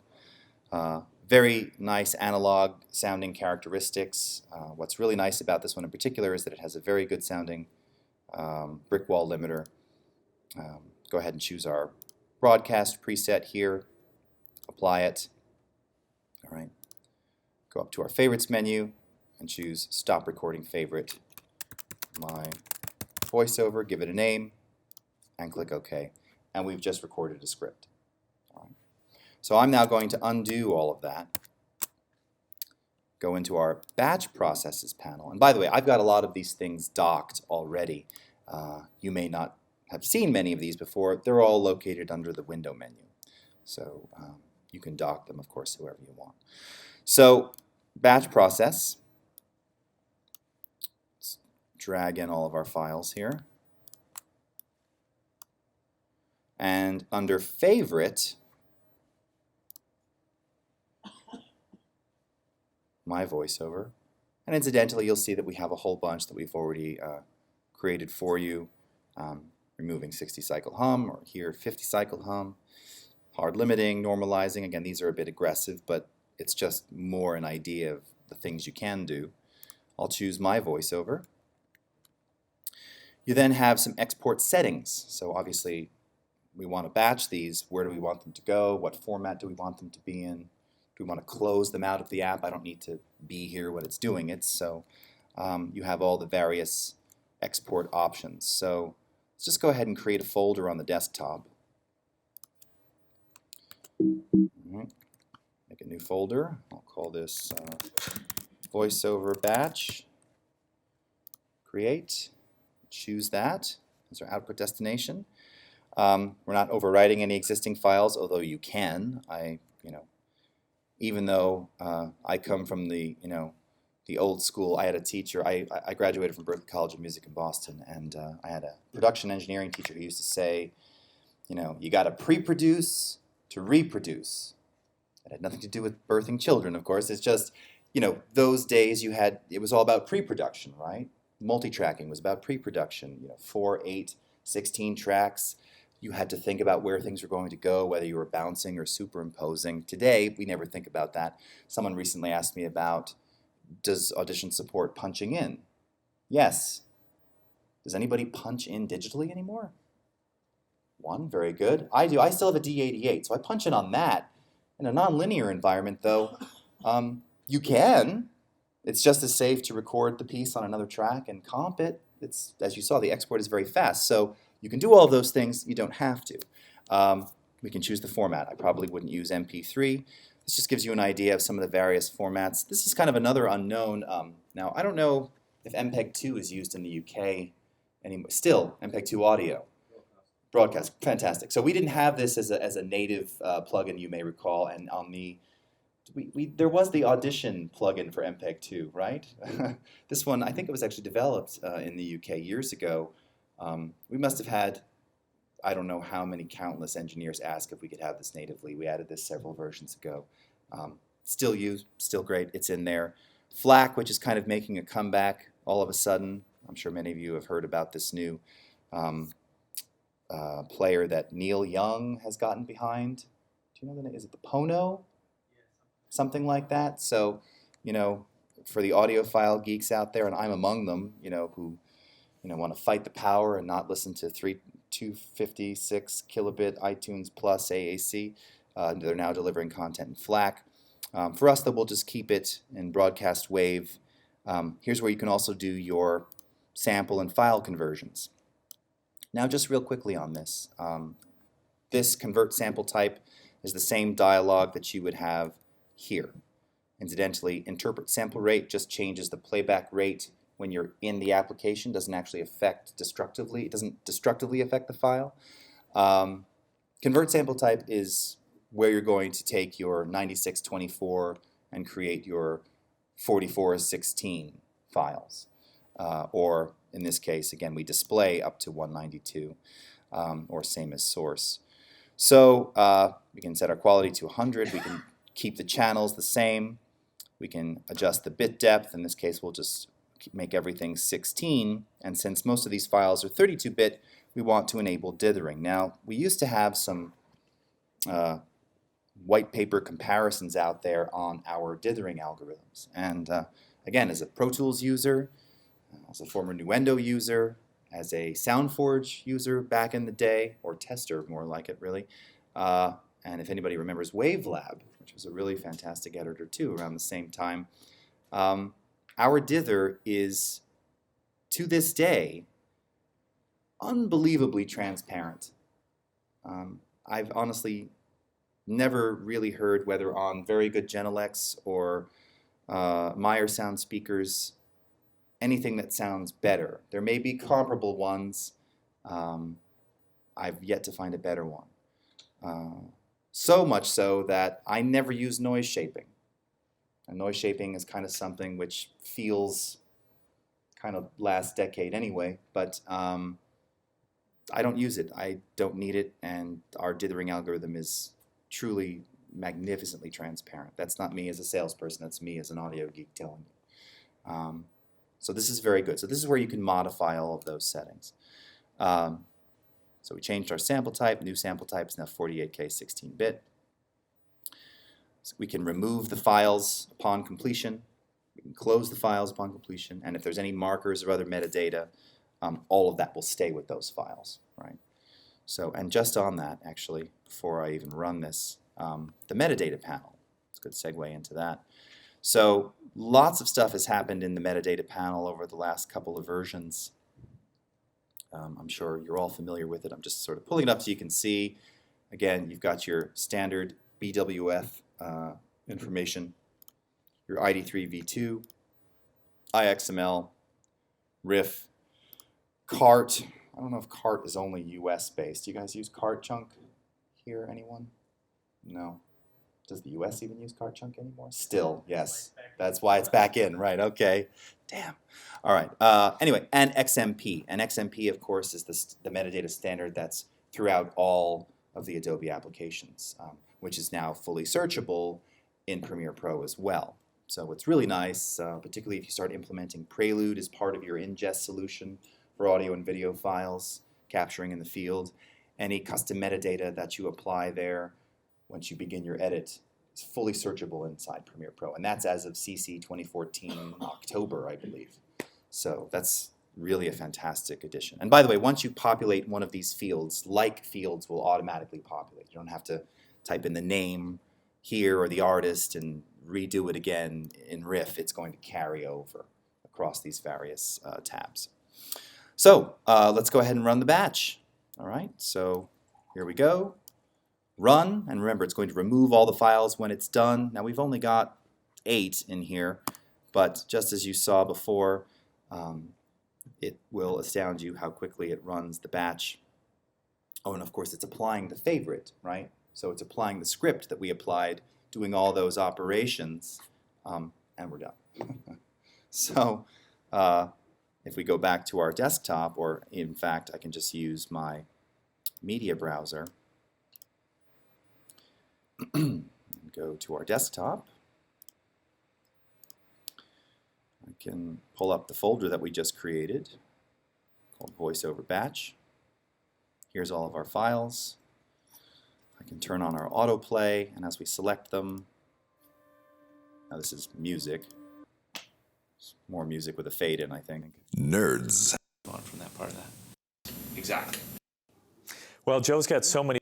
Very nice analog sounding characteristics. What's really nice about this one in particular is that it has a very good sounding brick wall limiter. Go ahead and choose our broadcast preset here. Apply it. All right. Go up to our favorites menu and choose stop recording favorite, my voiceover, give it a name, and click OK. And we've just recorded a script. All right. So I'm now going to undo all of that, go into our batch processes panel. And by the way, I've got a lot of these things docked already. You may not have seen many of these before. They're all located under the window menu. So you can dock them, of course, whoever you want. So batch process. Let's drag in all of our files here. And under favorite, my voiceover. And incidentally, you'll see that we have a whole bunch that we've already created for you. Removing 60 cycle hum, or here 50 cycle hum. Hard limiting, normalizing. Again, these are a bit aggressive, but it's just more an idea of the things you can do. I'll choose my voiceover. You then have some export settings. So obviously, we want to batch these. Where do we want them to go? What format do we want them to be in? Do we want to close them out of the app? I don't need to be here when it's doing it. So you have all the various export options. So let's just go ahead and create a folder on the desktop. Right. Make a new folder. I'll call this voiceover batch. Create. Choose that as our output destination. We're not overwriting any existing files, although you can. Even though I come from the old school, I had a teacher. I graduated from Berklee College of Music in Boston, and I had a production engineering teacher who used to say, you got to pre-produce to reproduce. It had nothing to do with birthing children, of course. It's just, those days it was all about pre-production, right? Multi-tracking was about pre-production, 4, 8, 16 tracks. You had to think about where things were going to go, whether you were bouncing or superimposing. Today, we never think about that. Someone recently asked me about, does Audition support punching in? Yes. Does anybody punch in digitally anymore? One, very good. I do. I still have a D88, so I punch in on that. In a nonlinear environment, though, you can. It's just as safe to record the piece on another track and comp it. It's, as you saw, the export is very fast. So you can do all of those things. You don't have to. We can choose the format. I probably wouldn't use MP3. This just gives you an idea of some of the various formats. This is kind of another unknown. Now, I don't know if MPEG-2 is used in the UK anymore. Still, MPEG-2 audio. Broadcast, fantastic. So we didn't have this as a native plugin, you may recall, and on the there was the Audition plugin for MPEG-2, right? This one, I think it was actually developed in the UK years ago. We must have had, I don't know how many countless engineers ask if we could have this natively. We added this several versions ago. Still used, still great, it's in there. FLAC, which is kind of making a comeback all of a sudden. I'm sure many of you have heard about this new player that Neil Young has gotten behind. Do you know the name? Is it the Pono? Something like that. So, for the audiophile geeks out there, and I'm among them, who want to fight the power and not listen to 256 kilobit iTunes Plus AAC. They're now delivering content in FLAC. For us, though, we'll just keep it in broadcast wave. Here's where you can also do your sample and file conversions. Now, just real quickly on this. This convert sample type is the same dialog that you would have here. Incidentally, interpret sample rate just changes the playback rate when you're in the application. Doesn't actually affect destructively. It doesn't destructively affect the file. Convert sample type is where you're going to take your 9624 and create your 4416 files. Or in this case, again, we display up to 192, or same as source. So we can set our quality to 100. We can keep the channels the same. We can adjust the bit depth. In this case, we'll just make everything 16. And since most of these files are 32-bit, we want to enable dithering. Now, we used to have some white paper comparisons out there on our dithering algorithms. And again, as a Pro Tools user, as a former Nuendo user, as a SoundForge user back in the day, or tester more like it really, and if anybody remembers Wavelab, which was a really fantastic editor too around the same time, our dither is, to this day, unbelievably transparent. I've honestly never really heard, whether on very good Genelecs or Meyer sound speakers, anything that sounds better. There may be comparable ones. I've yet to find a better one. So much so that I never use noise shaping. And noise shaping is kind of something which feels kind of last decade anyway, but I don't use it. I don't need it, and our dithering algorithm is truly magnificently transparent. That's not me as a salesperson, that's me as an audio geek telling you. So this is very good. So this is where you can modify all of those settings. So we changed our sample type. New sample type is now 48K 16-bit. So we can remove the files upon completion. We can close the files upon completion. And if there's any markers or other metadata, all of that will stay with those files, right? So, and just on that, actually, before I even run this, the metadata panel. It's a good segue into that. So lots of stuff has happened in the metadata panel over the last couple of versions. I'm sure you're all familiar with it. I'm just sort of pulling it up so you can see. Again, you've got your standard BWF information, your ID3V2, IXML, RIF, CART, I don't know if CART is only US based. Do you guys use CART chunk here, anyone? No. Does the US even use CART chunk anymore? Still, yes. That's why it's back in, right, okay. Damn. All right, anyway, and XMP. And XMP, of course, is the metadata standard that's throughout all of the Adobe applications, which is now fully searchable in Premiere Pro as well. So it's really nice, particularly if you start implementing Prelude as part of your ingest solution for audio and video files, capturing in the field. Any custom metadata that you apply there, once you begin your edit, is fully searchable inside Premiere Pro. And that's as of CC 2014 October, I believe. So that's really a fantastic addition. And by the way, once you populate one of these fields, like fields will automatically populate. You don't have to type in the name here or the artist and redo it again in Riff. It's going to carry over across these various tabs. So let's go ahead and run the batch. All right, so here we go. Run, and remember, it's going to remove all the files when it's done. Now we've only got 8 in here, but just as you saw before, it will astound you how quickly it runs the batch. Oh, and of course it's applying the favorite, right? So it's applying the script that we applied, doing all those operations, and we're done. So if we go back to our desktop, or in fact I can just use my media browser, go to our desktop. I can pull up the folder that we just created called VoiceOver Batch. Here's all of our files. I can turn on our autoplay, and as we select them, now this is music. It's more music with a fade in, I think. Nerds. On from that part of that. Exactly. Well, Joe's got so many.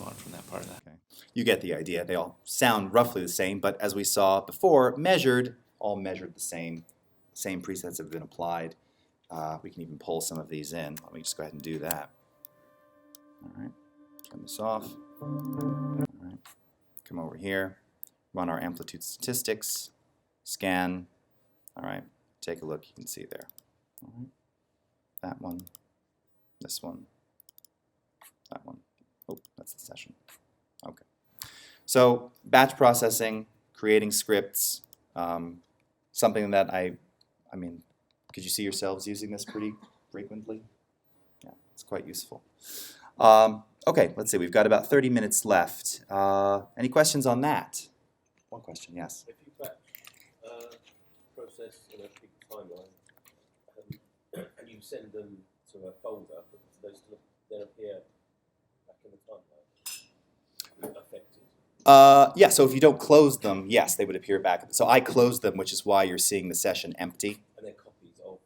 On from that part of that. Okay. You get the idea. They all sound roughly the same, but as we saw before, all measured the same. Same presets have been applied. We can even pull some of these in. Let me just go ahead and do that. All right, turn this off. All right, come over here, run our amplitude statistics, scan. All right, take a look. You can see there. All right, that one, this one, that one. Oh, that's the session. Okay. So batch processing, creating scripts, something that I mean, could you see yourselves using this pretty frequently? Yeah, it's quite useful. Okay, let's see. We've got about 30 minutes left. Any questions on that? One question, yes. If you batch process in a big timeline and you send them to a folder, but those still then appear back in the timeline, affected. Yeah, so if you don't close them, yes, they would appear back. So I closed them, which is why you're seeing the session empty. And they're copies of.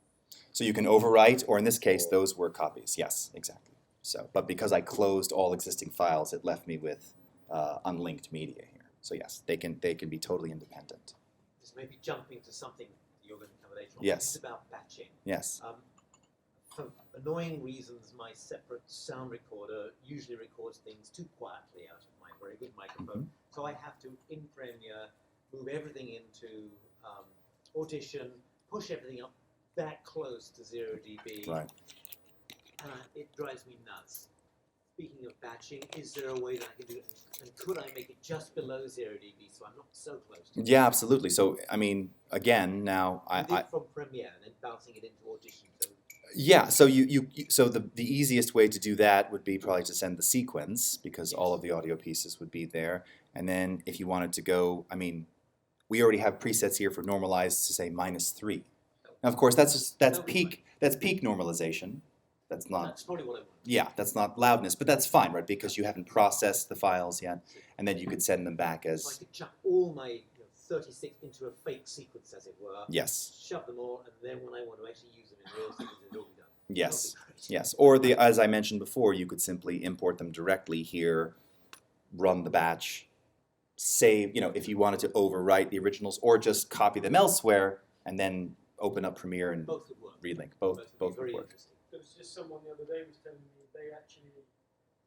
So you can overwrite, or in this case, those were copies. Yes, exactly. So, but because I closed all existing files, it left me with unlinked media here. So yes, they can be totally independent. Just maybe jumping to something you're going to cover later on. Yes. It's about batching. Yes. For annoying reasons, my separate sound recorder usually records things too quietly out of my very good microphone. So I have to, in Premiere, move everything into Audition, push everything up that close to 0 dB. Right. It drives me nuts. Speaking of batching, is there a way that I can do it? And could I make it just below 0 dB so I'm not so close to it? Yeah, absolutely. So, I mean, again, now from Premiere and then bouncing it into Audition. So yeah, so so the easiest way to do that would be probably to send the sequence, because all of the audio pieces would be there. And then if you wanted to go, I mean, we already have presets here for normalized to say -3. Now, of course, that's peak normalization. That's not. That's probably what I want. Yeah, that's not loudness, but that's fine, right? Because you haven't processed the files yet, and then you could send them back as. So I could chuck all my 36 into a fake sequence, as it were. Yes. Shove them all, and then when I want to actually use them in real sequence, it'll all be done. Yes. Yes. Or as I mentioned before, you could simply import them directly here, run the batch, save. If you wanted to overwrite the originals, or just copy them elsewhere, and then open up Premiere and both would work. relink. Both would work. There was just someone the other day was telling me they actually,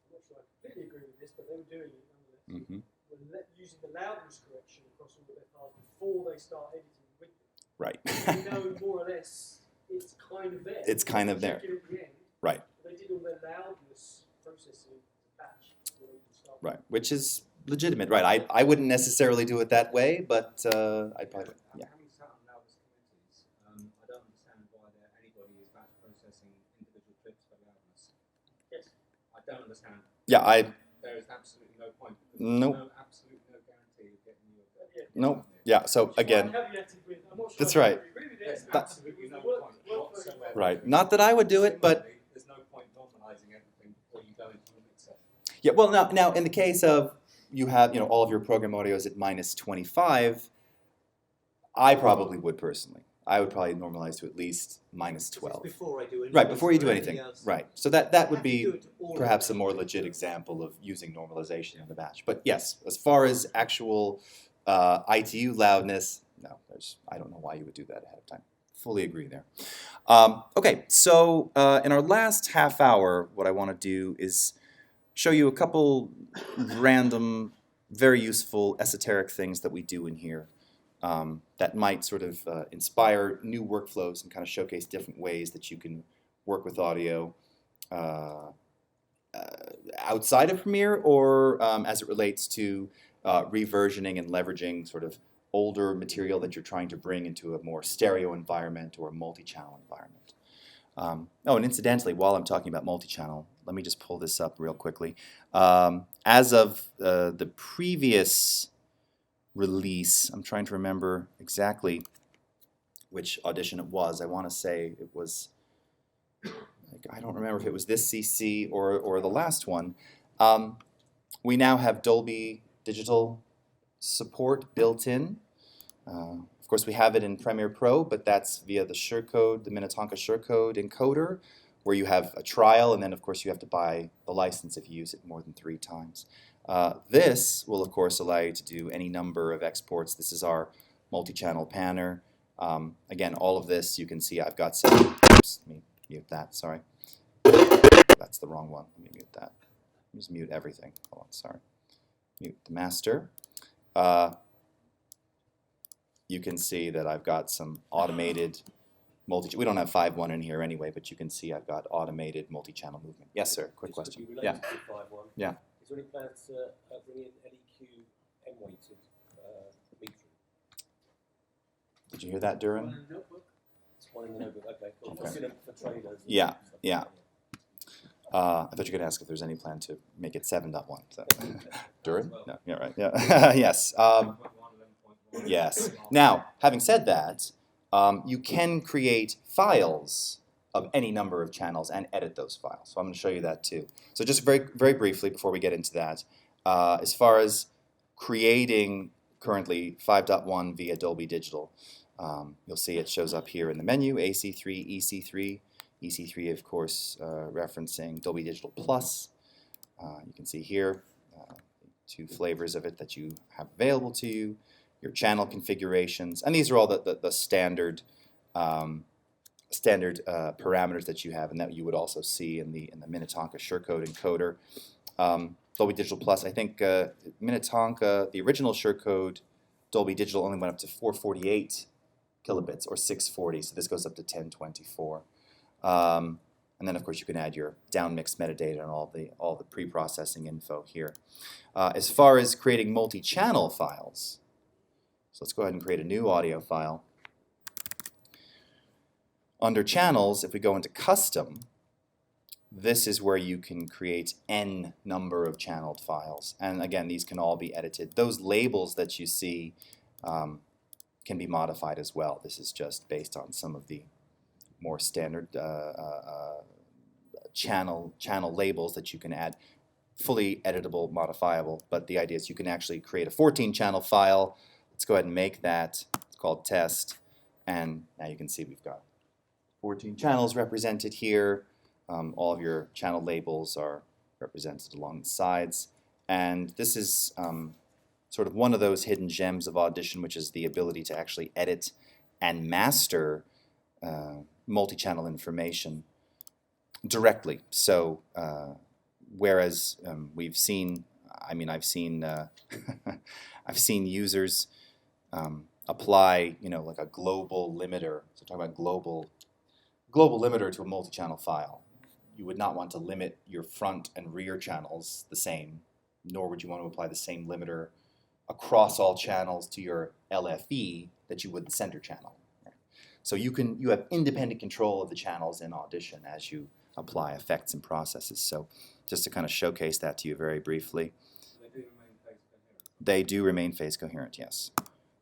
I'm not sure I completely agree with this, but they were doing it nonetheless. Were using the loudness correction across all of their files before they start editing with them. Right. You know more or less it's kind of there. It's kind of there. Check it at the end. Right. They did all their loudness processing to patch before they can start. Right. Which is legitimate. Right. I wouldn't necessarily do it that way, but I'd probably, yeah. Having sat on loudness committees, I don't understand why anybody is batch processing individual clips for loudness. Yes. I don't understand. Yeah, There is absolutely no point. Nope. No, absolutely no guarantee of getting you a Nope. Yeah, so again, that's right. There's But- absolutely no point whatsoever. Right. Not that I would do it, but Similarly, there's no point normalizing everything before you go into a mixer. yeah, well, now in the case of you have, all of your program audio is at minus 25, I probably would personally. I would probably normalize to at least minus 12. Before I do anything. Right, before you do or anything. else. Right. So that would have to be do it to all of perhaps a them. more legit example of using normalization in the batch. But yes, as far as actual ITU loudness, no, I don't know why you would do that ahead of time. Fully agree there. Okay, so in our last half hour, what I want to do is show you a couple random, very useful, esoteric things that we do in here that might sort of inspire new workflows and kind of showcase different ways that you can work with audio outside of Premiere or as it relates to reversioning and leveraging sort of older material that you're trying to bring into a more stereo environment or a multi-channel environment. Oh, and incidentally, while I'm talking about multi-channel, let me just pull this up real quickly. As of the previous release, I'm trying to remember exactly which Audition it was. I want to say it was, I don't remember if it was this CC or the last one. We now have Dolby Digital support built in. Of course, we have it in Premiere Pro, but that's via the Surecode, the Minnetonka Surecode encoder, where you have a trial, and then, of course, you have to buy the license if you use it more than 3 times. This will, of course, allow you to do any number of exports. This is our multi-channel panner. Again, all of this, you can see I've got some. Oops, let me mute that, sorry. That's the wrong one. Let me mute that. Just mute everything. Hold on, sorry. Mute the master. You can see that I've got some automated we don't have 5.1 in here anyway, but you can see I've got automated multi-channel movement. Yes, sir. Quick question. Yeah. To 5.1. Yeah. Is there any plans to bring in LEQ M-weighted metering? Did you hear that, Duran? It's one in the notebook. Okay, cool. Okay. I've seen it for trailers. and Yeah, stuff like yeah. that, I thought you could ask if there's any plan to make it 7.1. So. Duran? No. Yeah, right. Yeah. Yes. Yes. Now, having said that, you can create files of any number of channels and edit those files. So I'm going to show you that too. So just very, very briefly before we get into that, as far as creating currently 5.1 via Dolby Digital, you'll see it shows up here in the menu, AC3, EC3. EC3, of course, referencing Dolby Digital Plus. You can see here 2 flavors of it that you have available to you, your channel configurations, and these are all the standard parameters that you have and that you would also see in the Minnetonka Surecode encoder. Dolby Digital Plus, I think Minnetonka, the original Surecode, Dolby Digital only went up to 448 kilobits or 640, so this goes up to 1024. And then, of course, you can add your downmix metadata and all the pre-processing info here. As far as creating multi-channel files, so let's go ahead and create a new audio file. Under Channels, if we go into Custom, this is where you can create n number of channeled files. And again, these can all be edited. Those labels that you see can be modified as well. This is just based on some of the more standard channel labels that you can add, fully editable, modifiable, but the idea is you can actually create a 14-channel file. Let's go ahead and make that. It's called test, and now you can see we've got 14 channels represented here. All of your channel labels are represented along the sides, and this is sort of one of those hidden gems of Audition, which is the ability to actually edit and master multi-channel information directly. So whereas we've seen, I've seen I've seen users apply, like a global limiter. So talking about global limiter to a multi-channel file. You would not want to limit your front and rear channels the same, nor would you want to apply the same limiter across all channels to your LFE that you would the center channel. Right? So you have independent control of the channels in Audition as you apply effects and processes. So just to kind of showcase that to you very briefly. They do remain phase coherent, yes.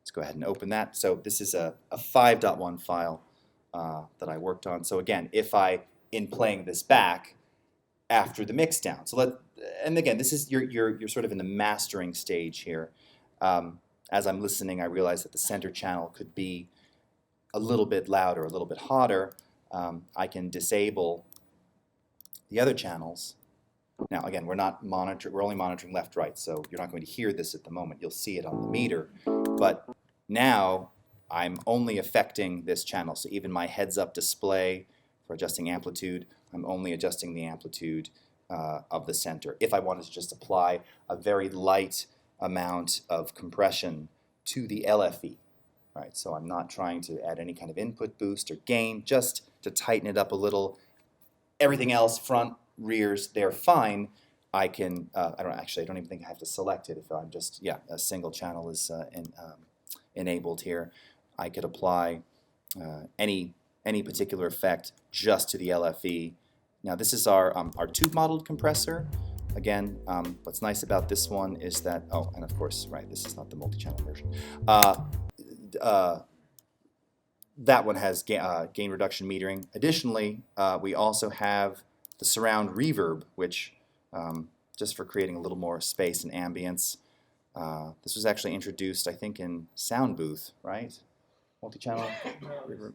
Let's go ahead and open that. So this is a 5.1 file that I worked on. So again, if in playing this back after the mix down. And again, this is you're sort of in the mastering stage here. As I'm listening, I realize that the center channel could be a little bit louder, a little bit hotter. I can disable the other channels. Now, again, we're only monitoring left, right, so you're not going to hear this at the moment. You'll see it on the meter. But now I'm only affecting this channel. So even my heads-up display for adjusting amplitude, I'm only adjusting the amplitude of the center. If I wanted to just apply a very light amount of compression to the LFE, right? So I'm not trying to add any kind of input boost or gain, just to tighten it up a little. Everything else, front, rears, they're fine. I can, I don't even think I have to select it if I'm just, a single channel is enabled here. I could apply any particular effect just to the LFE. Now this is our tube modeled compressor. Again, what's nice about this one is that, and of course, right, this is not the multi-channel version. That one has gain reduction metering. Additionally, we also have the surround reverb, which just for creating a little more space and ambience. This was actually introduced, I think, in Sound Booth, right? Multi-channel reverb.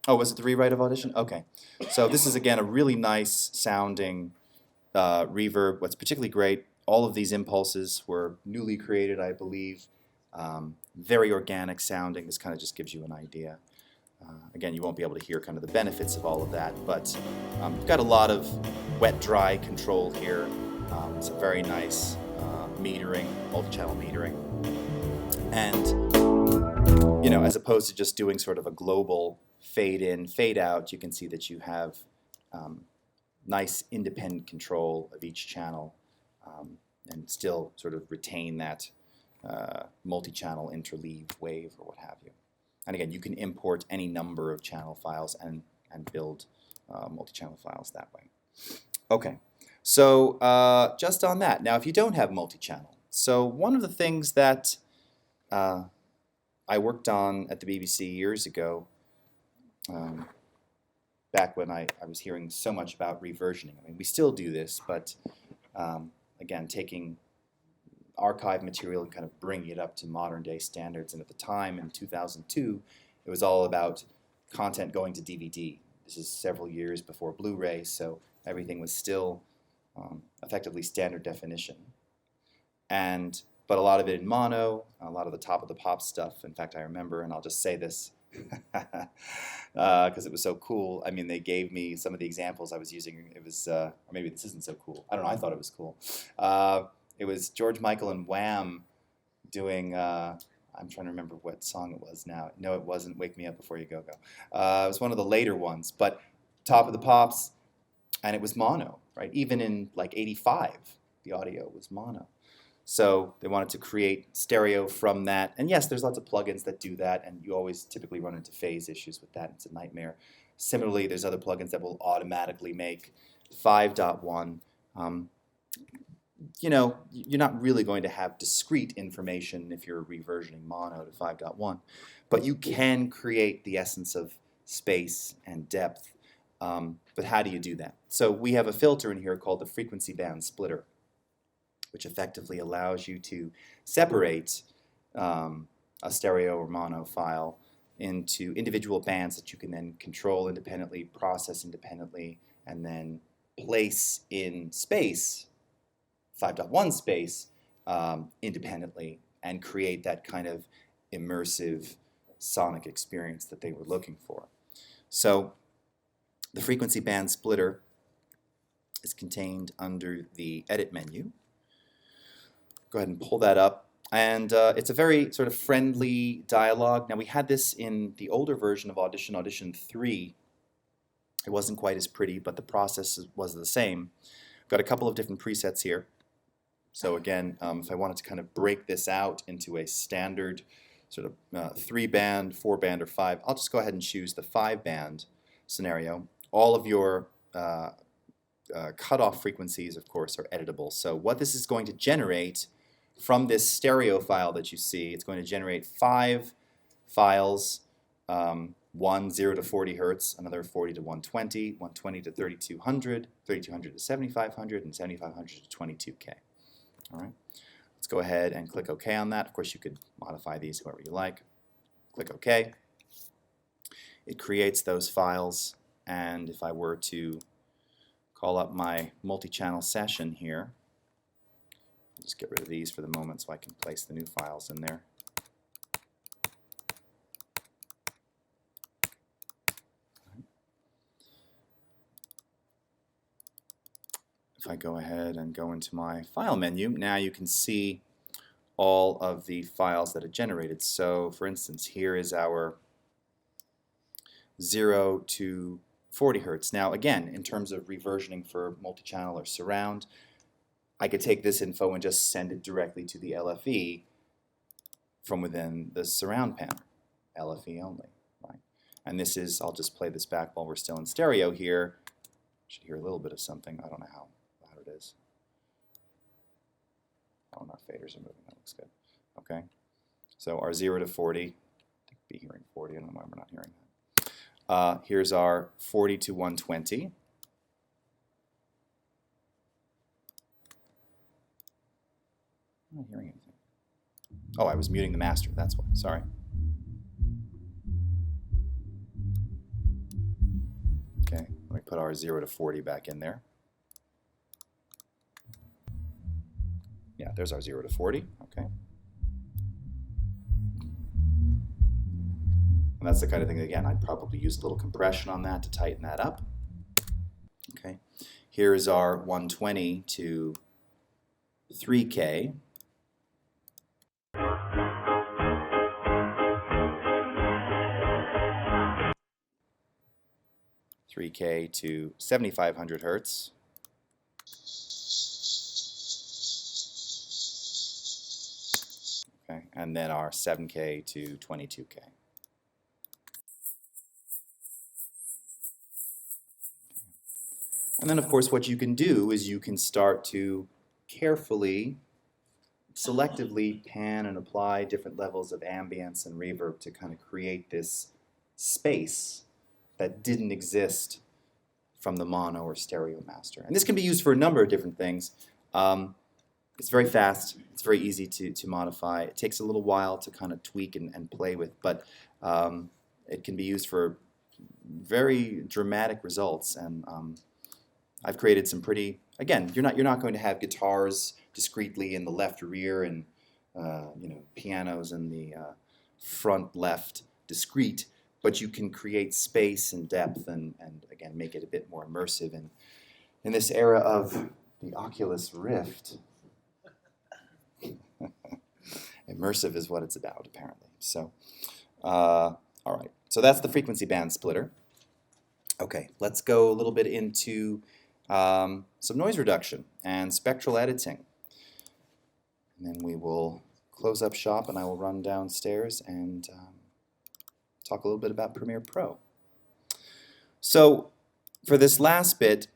Oh, was it the rewrite of Audition? Okay. So this is, again, a really nice sounding reverb. What's particularly great, all of these impulses were newly created, I believe. Very organic sounding. This kind of just gives you an idea. Again, you won't be able to hear kind of the benefits of all of that, but we've got a lot of wet-dry control here. It's a very nice metering, multi-channel metering. And, as opposed to just doing sort of a global fade in, fade out, you can see that you have nice independent control of each channel and still sort of retain that multi-channel interleave wave or what have you. And again, you can import any number of channel files and build multi-channel files that way. Okay, so just on that. Now, if you don't have multi-channel, so one of the things that I worked on at the BBC years ago, back when I was hearing so much about reversioning. I mean, we still do this, but again, taking archive material and kind of bringing it up to modern day standards. And at the time, in 2002, it was all about content going to DVD. This is several years before Blu-ray, so everything was still effectively standard definition. But a lot of it in mono, a lot of the top of the pop stuff. In fact, I remember, and I'll just say this because it was so cool. I mean, they gave me some of the examples I was using. It was, or maybe this isn't so cool. I don't know. I thought it was cool. It was George Michael and Wham doing, I'm trying to remember what song it was now. No, it wasn't Wake Me Up Before You Go Go. It was one of the later ones, but Top of the Pops, and it was mono, right? Even in like 85, the audio was mono. So they wanted to create stereo from that. And yes, there's lots of plugins that do that, and you always typically run into phase issues with that. It's a nightmare. Similarly, there's other plugins that will automatically make 5.1. You're not really going to have discrete information if you're reversioning mono to 5.1, but you can create the essence of space and depth. But how do you do that? So we have a filter in here called the frequency band splitter, which effectively allows you to separate a stereo or mono file into individual bands that you can then control independently, process independently, and then place in space, 5.1 space, independently, and create that kind of immersive sonic experience that they were looking for. So the frequency band splitter is contained under the edit menu. Go ahead and pull that up. And it's a very sort of friendly dialogue. Now, we had this in the older version of Audition, Audition 3. It wasn't quite as pretty, but the process was the same. Got a couple of different presets here. So again, if I wanted to kind of break this out into a standard sort of 3-band, 4-band, or 5, I'll just go ahead and choose the 5-band scenario. All of your cutoff frequencies, of course, are editable. So what this is going to generate from this stereo file that you see, it's going to generate 5 files, one 0 to 40 hertz, another 40 to 120, 120 to 3200, 3200 to 7500, and 7500 to 22K. All right, let's go ahead and click OK on that. Of course, you could modify these however you like. Click OK. It creates those files, and if I were to call up my multi-channel session here, I'll just get rid of these for the moment so I can place the new files in there. If I go ahead and go into my file menu, now you can see all of the files that it generated. So for instance, here is our 0 to 40 hertz. Now again, in terms of reversioning for multi-channel or surround, I could take this info and just send it directly to the LFE from within the surround panel, LFE only, right? And this is, I'll just play this back while we're still in stereo here. Should hear a little bit of something. I don't know how loud it is. Oh, and our faders are moving. That looks good. Okay. So our 0 to 40. I think be hearing 40. I don't know why we're not hearing that. Here's our 40 to 120. I'm not hearing anything. Oh, I was muting the master. That's why. Sorry. Okay. Let me put our 0 to 40 back in there. Yeah, there's our 0 to 40. Okay. And that's the kind of thing, again, I'd probably use a little compression on that to tighten that up. Okay. Here's our 120 to 3K. .3K to 7500 hertz. Okay, and then our 7K to 22K. And then, of course, what you can do is you can start to carefully, selectively pan and apply different levels of ambience and reverb to kind of create this space that didn't exist from the mono or stereo master. And this can be used for a number of different things. It's very fast. It's very easy to modify. It takes a little while to kind of tweak and play with, but it can be used for very dramatic results. And I've created some pretty, again, you're not going to have guitars discreetly in the left rear and pianos in the front left discrete, but you can create space and depth and again make it a bit more immersive. And in this era of the Oculus Rift, immersive is what it's about, apparently. So, all right. So that's the frequency band splitter. Okay, let's go a little bit into some noise reduction and spectral editing. And then we will close up shop and I will run downstairs and talk a little bit about Premiere Pro. So for this last bit,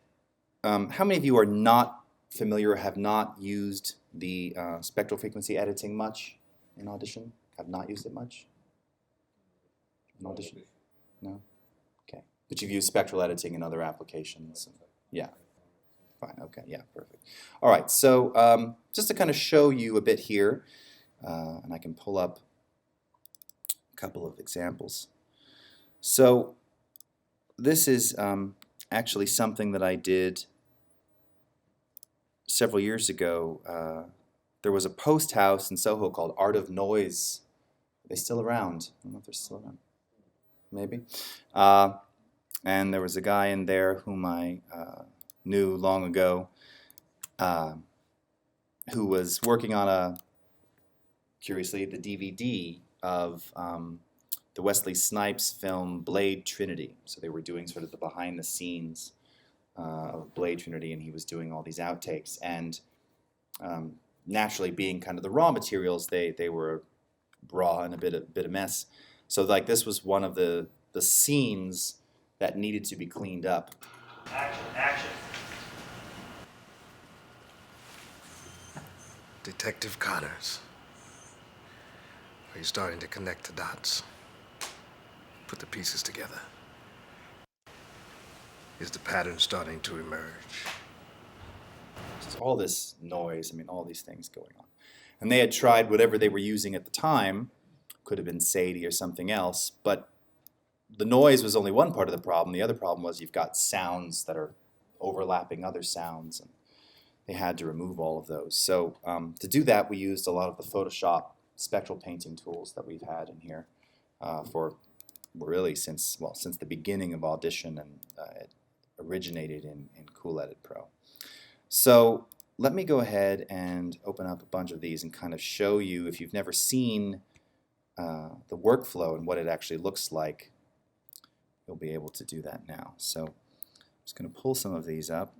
how many of you are not familiar or have not used the spectral frequency editing much in Audition? Have not used it much in Audition? No? Okay. But you've used spectral editing in other applications? Yeah. Fine. Okay. Yeah, perfect. All right. So just to kind of show you a bit here, and I can pull up a couple of examples. So this is actually something that I did several years ago. There was a post house in Soho called Art of Noise. Are they still around? I don't know if they're still around. Maybe. And there was a guy in there whom I knew long ago who was working on curiously, the DVD of the Wesley Snipes film Blade Trinity. So they were doing sort of the behind the scenes of Blade Trinity, and he was doing all these outtakes. And naturally, being kind of the raw materials, they were raw and a bit of mess. So like this was one of the scenes that needed to be cleaned up. Action. Detective Connors. Are you starting to connect the dots? Put the pieces together. Is the pattern starting to emerge? So all this noise, I mean, all these things going on. And they had tried whatever they were using at the time, could have been Sadie or something else, but the noise was only one part of the problem. The other problem was you've got sounds that are overlapping other sounds, and they had to remove all of those. So to do that, we used a lot of the Photoshop spectral painting tools that we've had in here for really since the beginning of Audition, and it originated in Cool Edit Pro. So let me go ahead and open up a bunch of these and kind of show you, if you've never seen the workflow and what it actually looks like, you'll be able to do that now. So I'm just going to pull some of these up.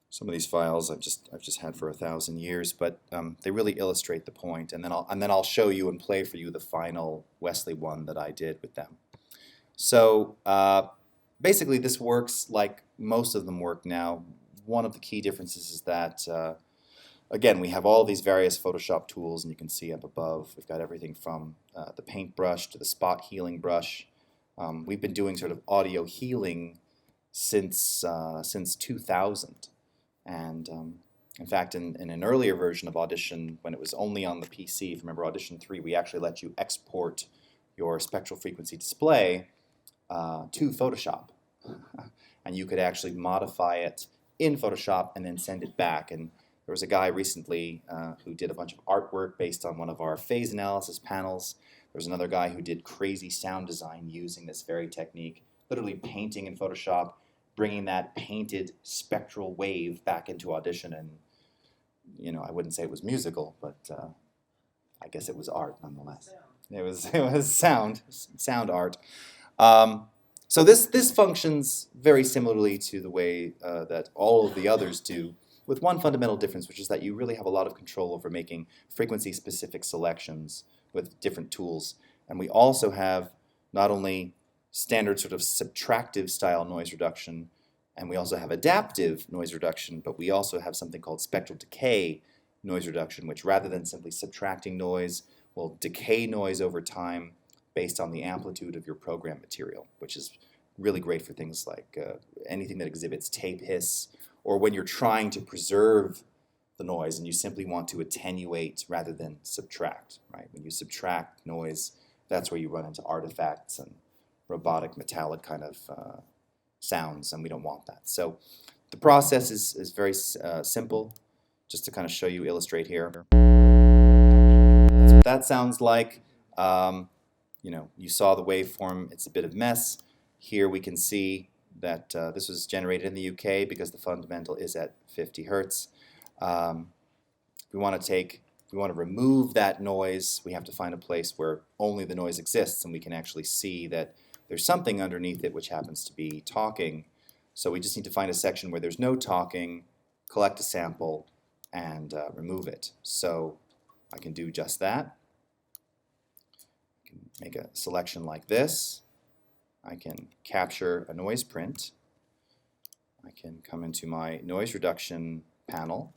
Some of these files I've just had for 1,000 years, but they really illustrate the point. And then I'll show you and play for you the final Wesley one that I did with them. So basically, this works like most of them work now. One of the key differences is that again, we have all these various Photoshop tools, and you can see up above we've got everything from the paintbrush to the spot healing brush. We've been doing sort of audio healing since 2000. And in fact, in an earlier version of Audition, when it was only on the PC, if you remember Audition 3, we actually let you export your spectral frequency display to Photoshop. And you could actually modify it in Photoshop and then send it back. And there was a guy recently who did a bunch of artwork based on one of our phase analysis panels. There was another guy who did crazy sound design using this very technique, literally painting in Photoshop, bringing that painted spectral wave back into Audition. And, you know, I wouldn't say it was musical, but I guess it was art nonetheless. It was sound art. So this functions very similarly to the way that all of the others do, with one fundamental difference, which is that you really have a lot of control over making frequency-specific selections with different tools. And we also have not only standard sort of subtractive style noise reduction, and we also have adaptive noise reduction, but we also have something called spectral decay noise reduction, which rather than simply subtracting noise, will decay noise over time based on the amplitude of your program material, which is really great for things like anything that exhibits tape hiss, or when you're trying to preserve the noise and you simply want to attenuate rather than subtract, right? When you subtract noise, that's where you run into artifacts and robotic, metallic kind of sounds, and we don't want that. So the process is very simple, just to kind of show you, illustrate here. That's what that sounds like. You know, you saw the waveform, it's a bit of mess. Here we can see that this was generated in the UK because the fundamental is at 50 hertz. We want to remove that noise. We have to find a place where only the noise exists, and we can actually see that there's something underneath it which happens to be talking. So we just need to find a section where there's no talking, collect a sample, and remove it. So I can do just that. I can make a selection like this. I can capture a noise print. I can come into my noise reduction panel.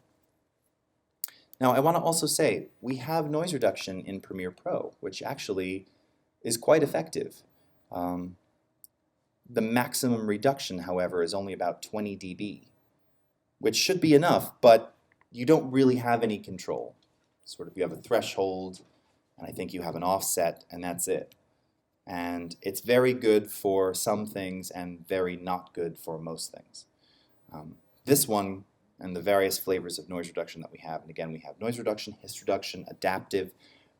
Now I want to also say we have noise reduction in Premiere Pro, which actually is quite effective. The maximum reduction, however, is only about 20 dB, which should be enough, but you don't really have any control. Sort of, you have a threshold, and I think you have an offset, and that's it. And it's very good for some things and very not good for most things. This one and the various flavors of noise reduction that we have, and again we have noise reduction, hiss reduction, adaptive,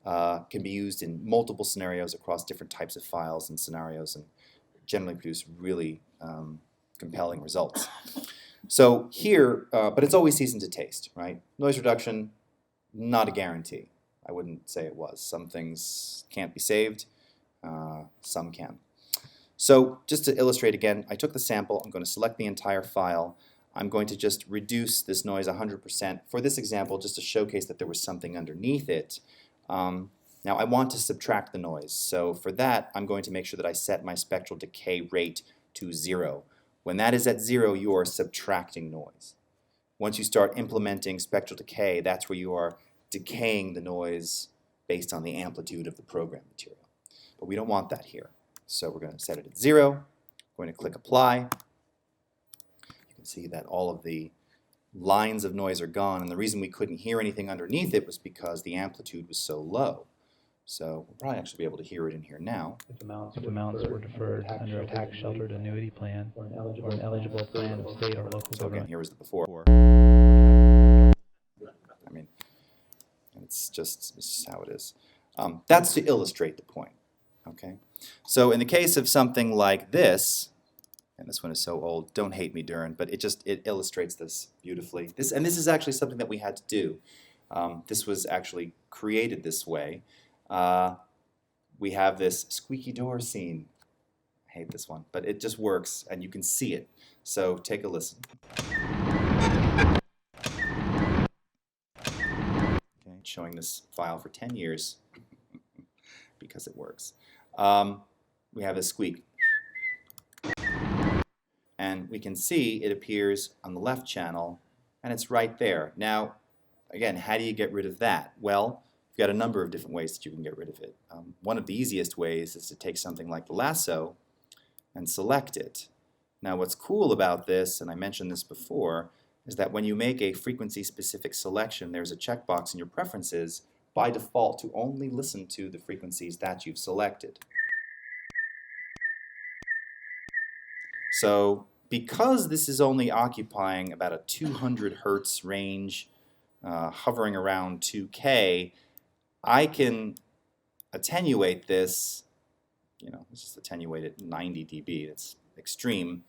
can be used in multiple scenarios across different types of files and scenarios, and generally produce really compelling results. So here, but it's always seasoned to taste, right? Noise reduction, not a guarantee. I wouldn't say it was. Some things can't be saved, some can. So just to illustrate again, I took the sample, I'm going to select the entire file. I'm going to just reduce this noise 100% for this example, just to showcase that there was something underneath it. Now I want to subtract the noise, so for that I'm going to make sure that I set my spectral decay rate to 0. When that is at 0, you are subtracting noise. Once you start implementing spectral decay, that's where you are decaying the noise based on the amplitude of the program material. But we don't want that here. So we're going to set it at 0. I'm going to click apply. You can see that all of the lines of noise are gone, and the reason we couldn't hear anything underneath it was because the amplitude was so low. So we'll probably actually be able to hear it in here now. If amounts were deferred under a tax-sheltered annuity plan or an eligible plan of state or local So government. again, here was the before. I mean, it's just how it is. That's to illustrate the point. Okay. So in the case of something like this, and this one is so old, don't hate me, Duran, but it illustrates this beautifully. This is actually something that we had to do. This was actually created this way. We have this squeaky door scene. I hate this one, but it just works, and you can see it. So take a listen. Okay, showing this file for 10 years because it works. We have a squeak. And we can see it appears on the left channel, and it's right there. Now, again, how do you get rid of that? Well, you've got a number of different ways that you can get rid of it. One of the easiest ways is to take something like the lasso and select it. Now, what's cool about this, and I mentioned this before, is that when you make a frequency-specific selection, there's a checkbox in your preferences by default to only listen to the frequencies that you've selected. So because this is only occupying about a 200 hertz range, hovering around 2K, I can attenuate this, let's just attenuate it 90 dB, it's extreme,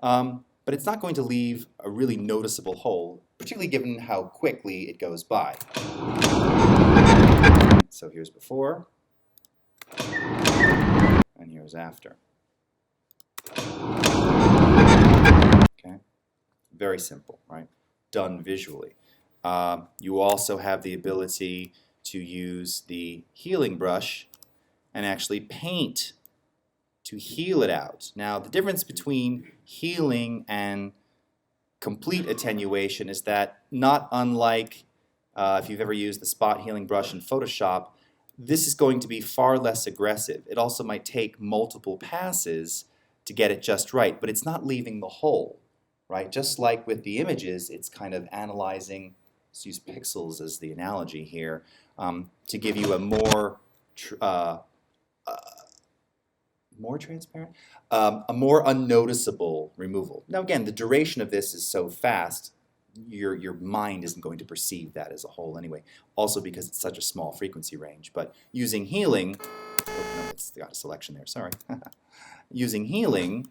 but it's not going to leave a really noticeable hole, particularly given how quickly it goes by. So here's before, and here's after. Okay, very simple, right? Done visually. You also have the ability to use the healing brush and actually paint to heal it out. Now, the difference between healing and complete attenuation is that, not unlike if you've ever used the spot healing brush in Photoshop, this is going to be far less aggressive. It also might take multiple passes to get it just right, but it's not leaving the hole, right? Just like with the images, it's kind of analyzing, let's use pixels as the analogy here, to give you a more transparent, a more unnoticeable removal. Now again, the duration of this is so fast, your mind isn't going to perceive that as a whole anyway, also because it's such a small frequency range. But using healing, oh, no, it's got a selection there, sorry. Using healing,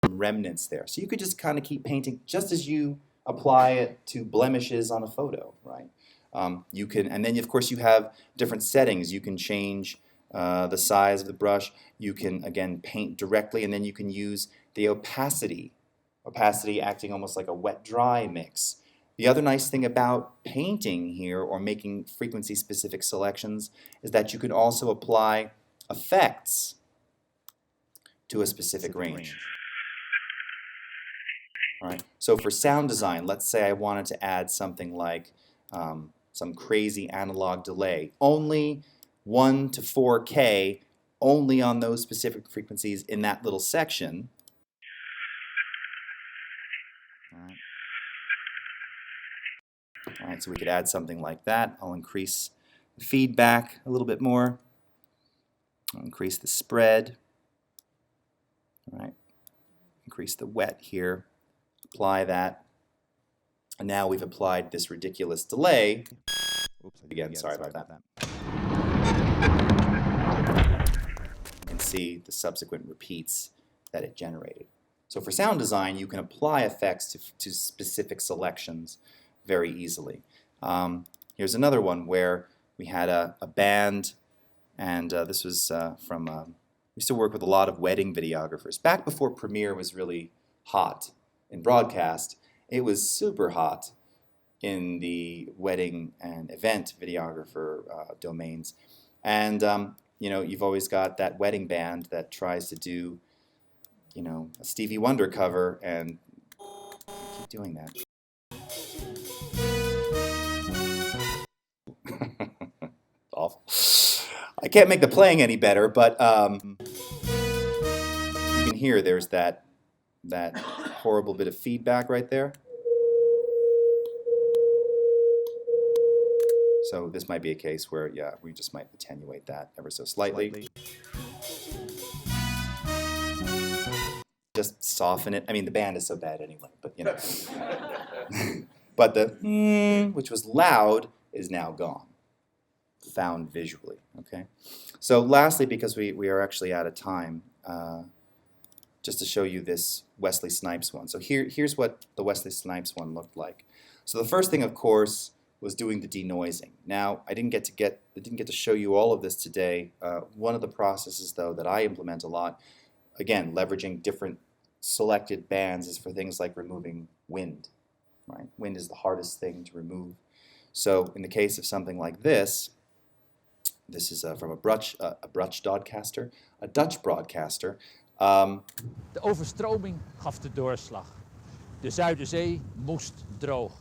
remnants there. So you could just kind of keep painting just as you apply it to blemishes on a photo, right? You can, and then of course you have different settings. You can change the size of the brush. You can again paint directly, and then you can use the opacity acting almost like a wet-dry mix. The other nice thing about painting here, or making frequency-specific selections, is that you can also apply effects to a specific range. All right. So for sound design, let's say I wanted to add something like some crazy analog delay, only 1 to 4K, only on those specific frequencies in that little section. All right, so we could add something like that. I'll increase the feedback a little bit more. I'll increase the spread. All right, increase the wet here. Apply that. And now we've applied this ridiculous delay. Oops, again, sorry about that. You can see the subsequent repeats that it generated. So for sound design, you can apply effects to specific selections very easily. Here's another one where we had a band, and this was from, we used to work with a lot of wedding videographers. Back before Premiere was really hot in broadcast, it was super hot in the wedding and event videographer domains. And, you know, you've always got that wedding band that tries to do, you know, a Stevie Wonder cover, and keep doing that. Awful. I can't make the playing any better, but you can hear there's that horrible bit of feedback right there. So this might be a case where, yeah, we just might attenuate that ever so slightly. Just soften it. I mean, the band is so bad anyway, but you know. But the which was loud, is now gone. Found visually, okay? So lastly, because we are actually out of time, just to show you this Wesley Snipes one. So here's what the Wesley Snipes one looked like. So the first thing, of course, was doing the denoising. Now, I didn't get to show you all of this today. One of the processes, though, that I implement a lot, again, leveraging different selected bands, is for things like removing wind. Right? Wind is the hardest thing to remove. So in the case of something like this, this is from a Dutch broadcaster. De overstroming gaf de doorslag. De Zuiderzee moest droog.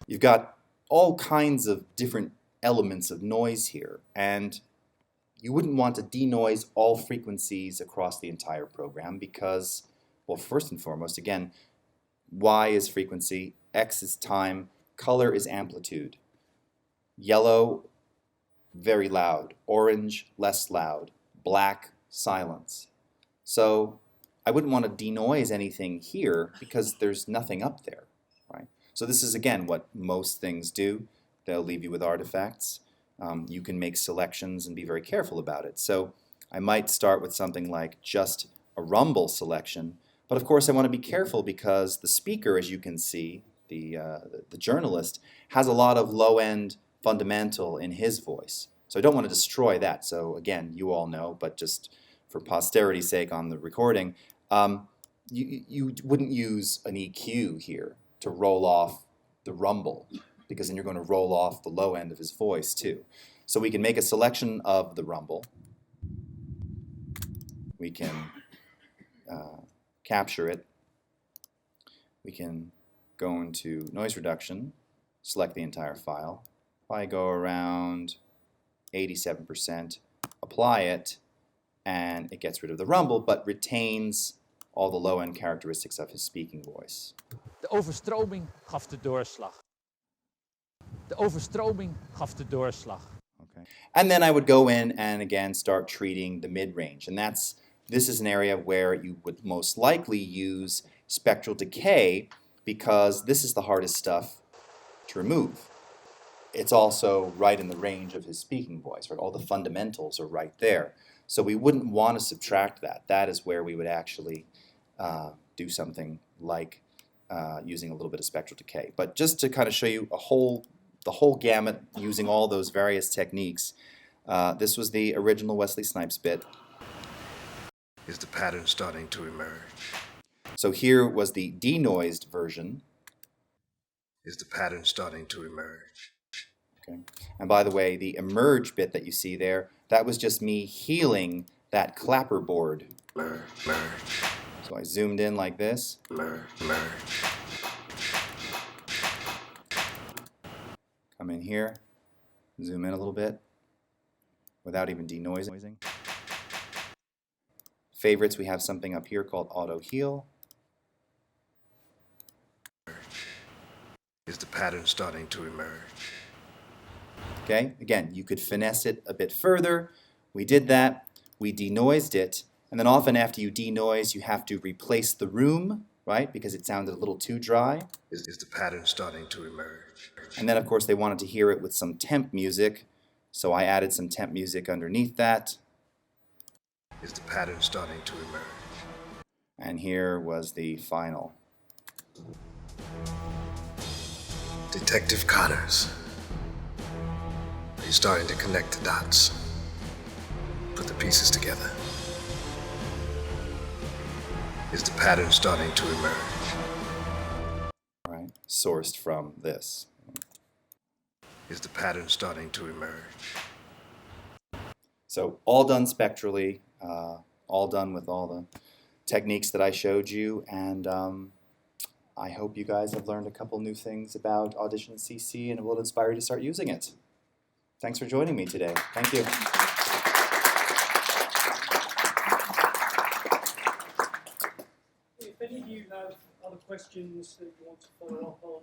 You've got all kinds of different elements of noise here, and you wouldn't want to denoise all frequencies across the entire program because, well, first and foremost, again, Y is frequency, X is time, color is amplitude. Yellow, very loud. Orange, less loud. Black, silence. So I wouldn't want to denoise anything here because there's nothing up there, right? So this is, again, what most things do. They'll leave you with artifacts. You can make selections and be very careful about it. So I might start with something like just a rumble selection, but of course I want to be careful because the speaker, as you can see, the journalist, has a lot of low-end fundamental in his voice. So I don't want to destroy that. So again, you all know, but just for posterity's sake on the recording, you wouldn't use an EQ here to roll off the rumble, because then you're going to roll off the low end of his voice too. So we can make a selection of the rumble. We can capture it. We can go into noise reduction, select the entire file. If I go around 87%, apply it, and it gets rid of the rumble, but retains all the low-end characteristics of his speaking voice. De overstroming gaf de doorslag. De overstroming gaf de doorslag. Okay. And then I would go in and again start treating the mid-range, and this is an area where you would most likely use spectral decay because this is the hardest stuff to remove. It's also right in the range of his speaking voice, right? All the fundamentals are right there. So we wouldn't want to subtract that. That is where we would actually do something like using a little bit of spectral decay. But just to kind of show you the whole gamut using all those various techniques, this was the original Wesley Snipes bit. Is the pattern starting to emerge? So here was the denoised version. Is the pattern starting to emerge? Okay. And by the way, the emerge bit that you see there, that was just me healing that clapperboard. Merge. So I zoomed in like this. Merge. Come in here, zoom in a little bit without even denoising. Favorites, we have something up here called auto heal. Is the pattern starting to emerge? Okay, again, you could finesse it a bit further. We did that, we denoised it, and then often after you denoise, you have to replace the room, right, because it sounded a little too dry. Is the pattern starting to emerge? And then, of course, they wanted to hear it with some temp music, so I added some temp music underneath that. Is the pattern starting to emerge? And here was the final. Detective Connors. Are you starting to connect the dots? Put the pieces together. Is the pattern starting to emerge? Right, sourced from this. Is the pattern starting to emerge? So all done spectrally, all done with all the techniques that I showed you, and I hope you guys have learned a couple new things about Audition CC, and it will inspire you to start using it. Thanks for joining me today. Thank you. If any of you have other questions that you want to follow up on,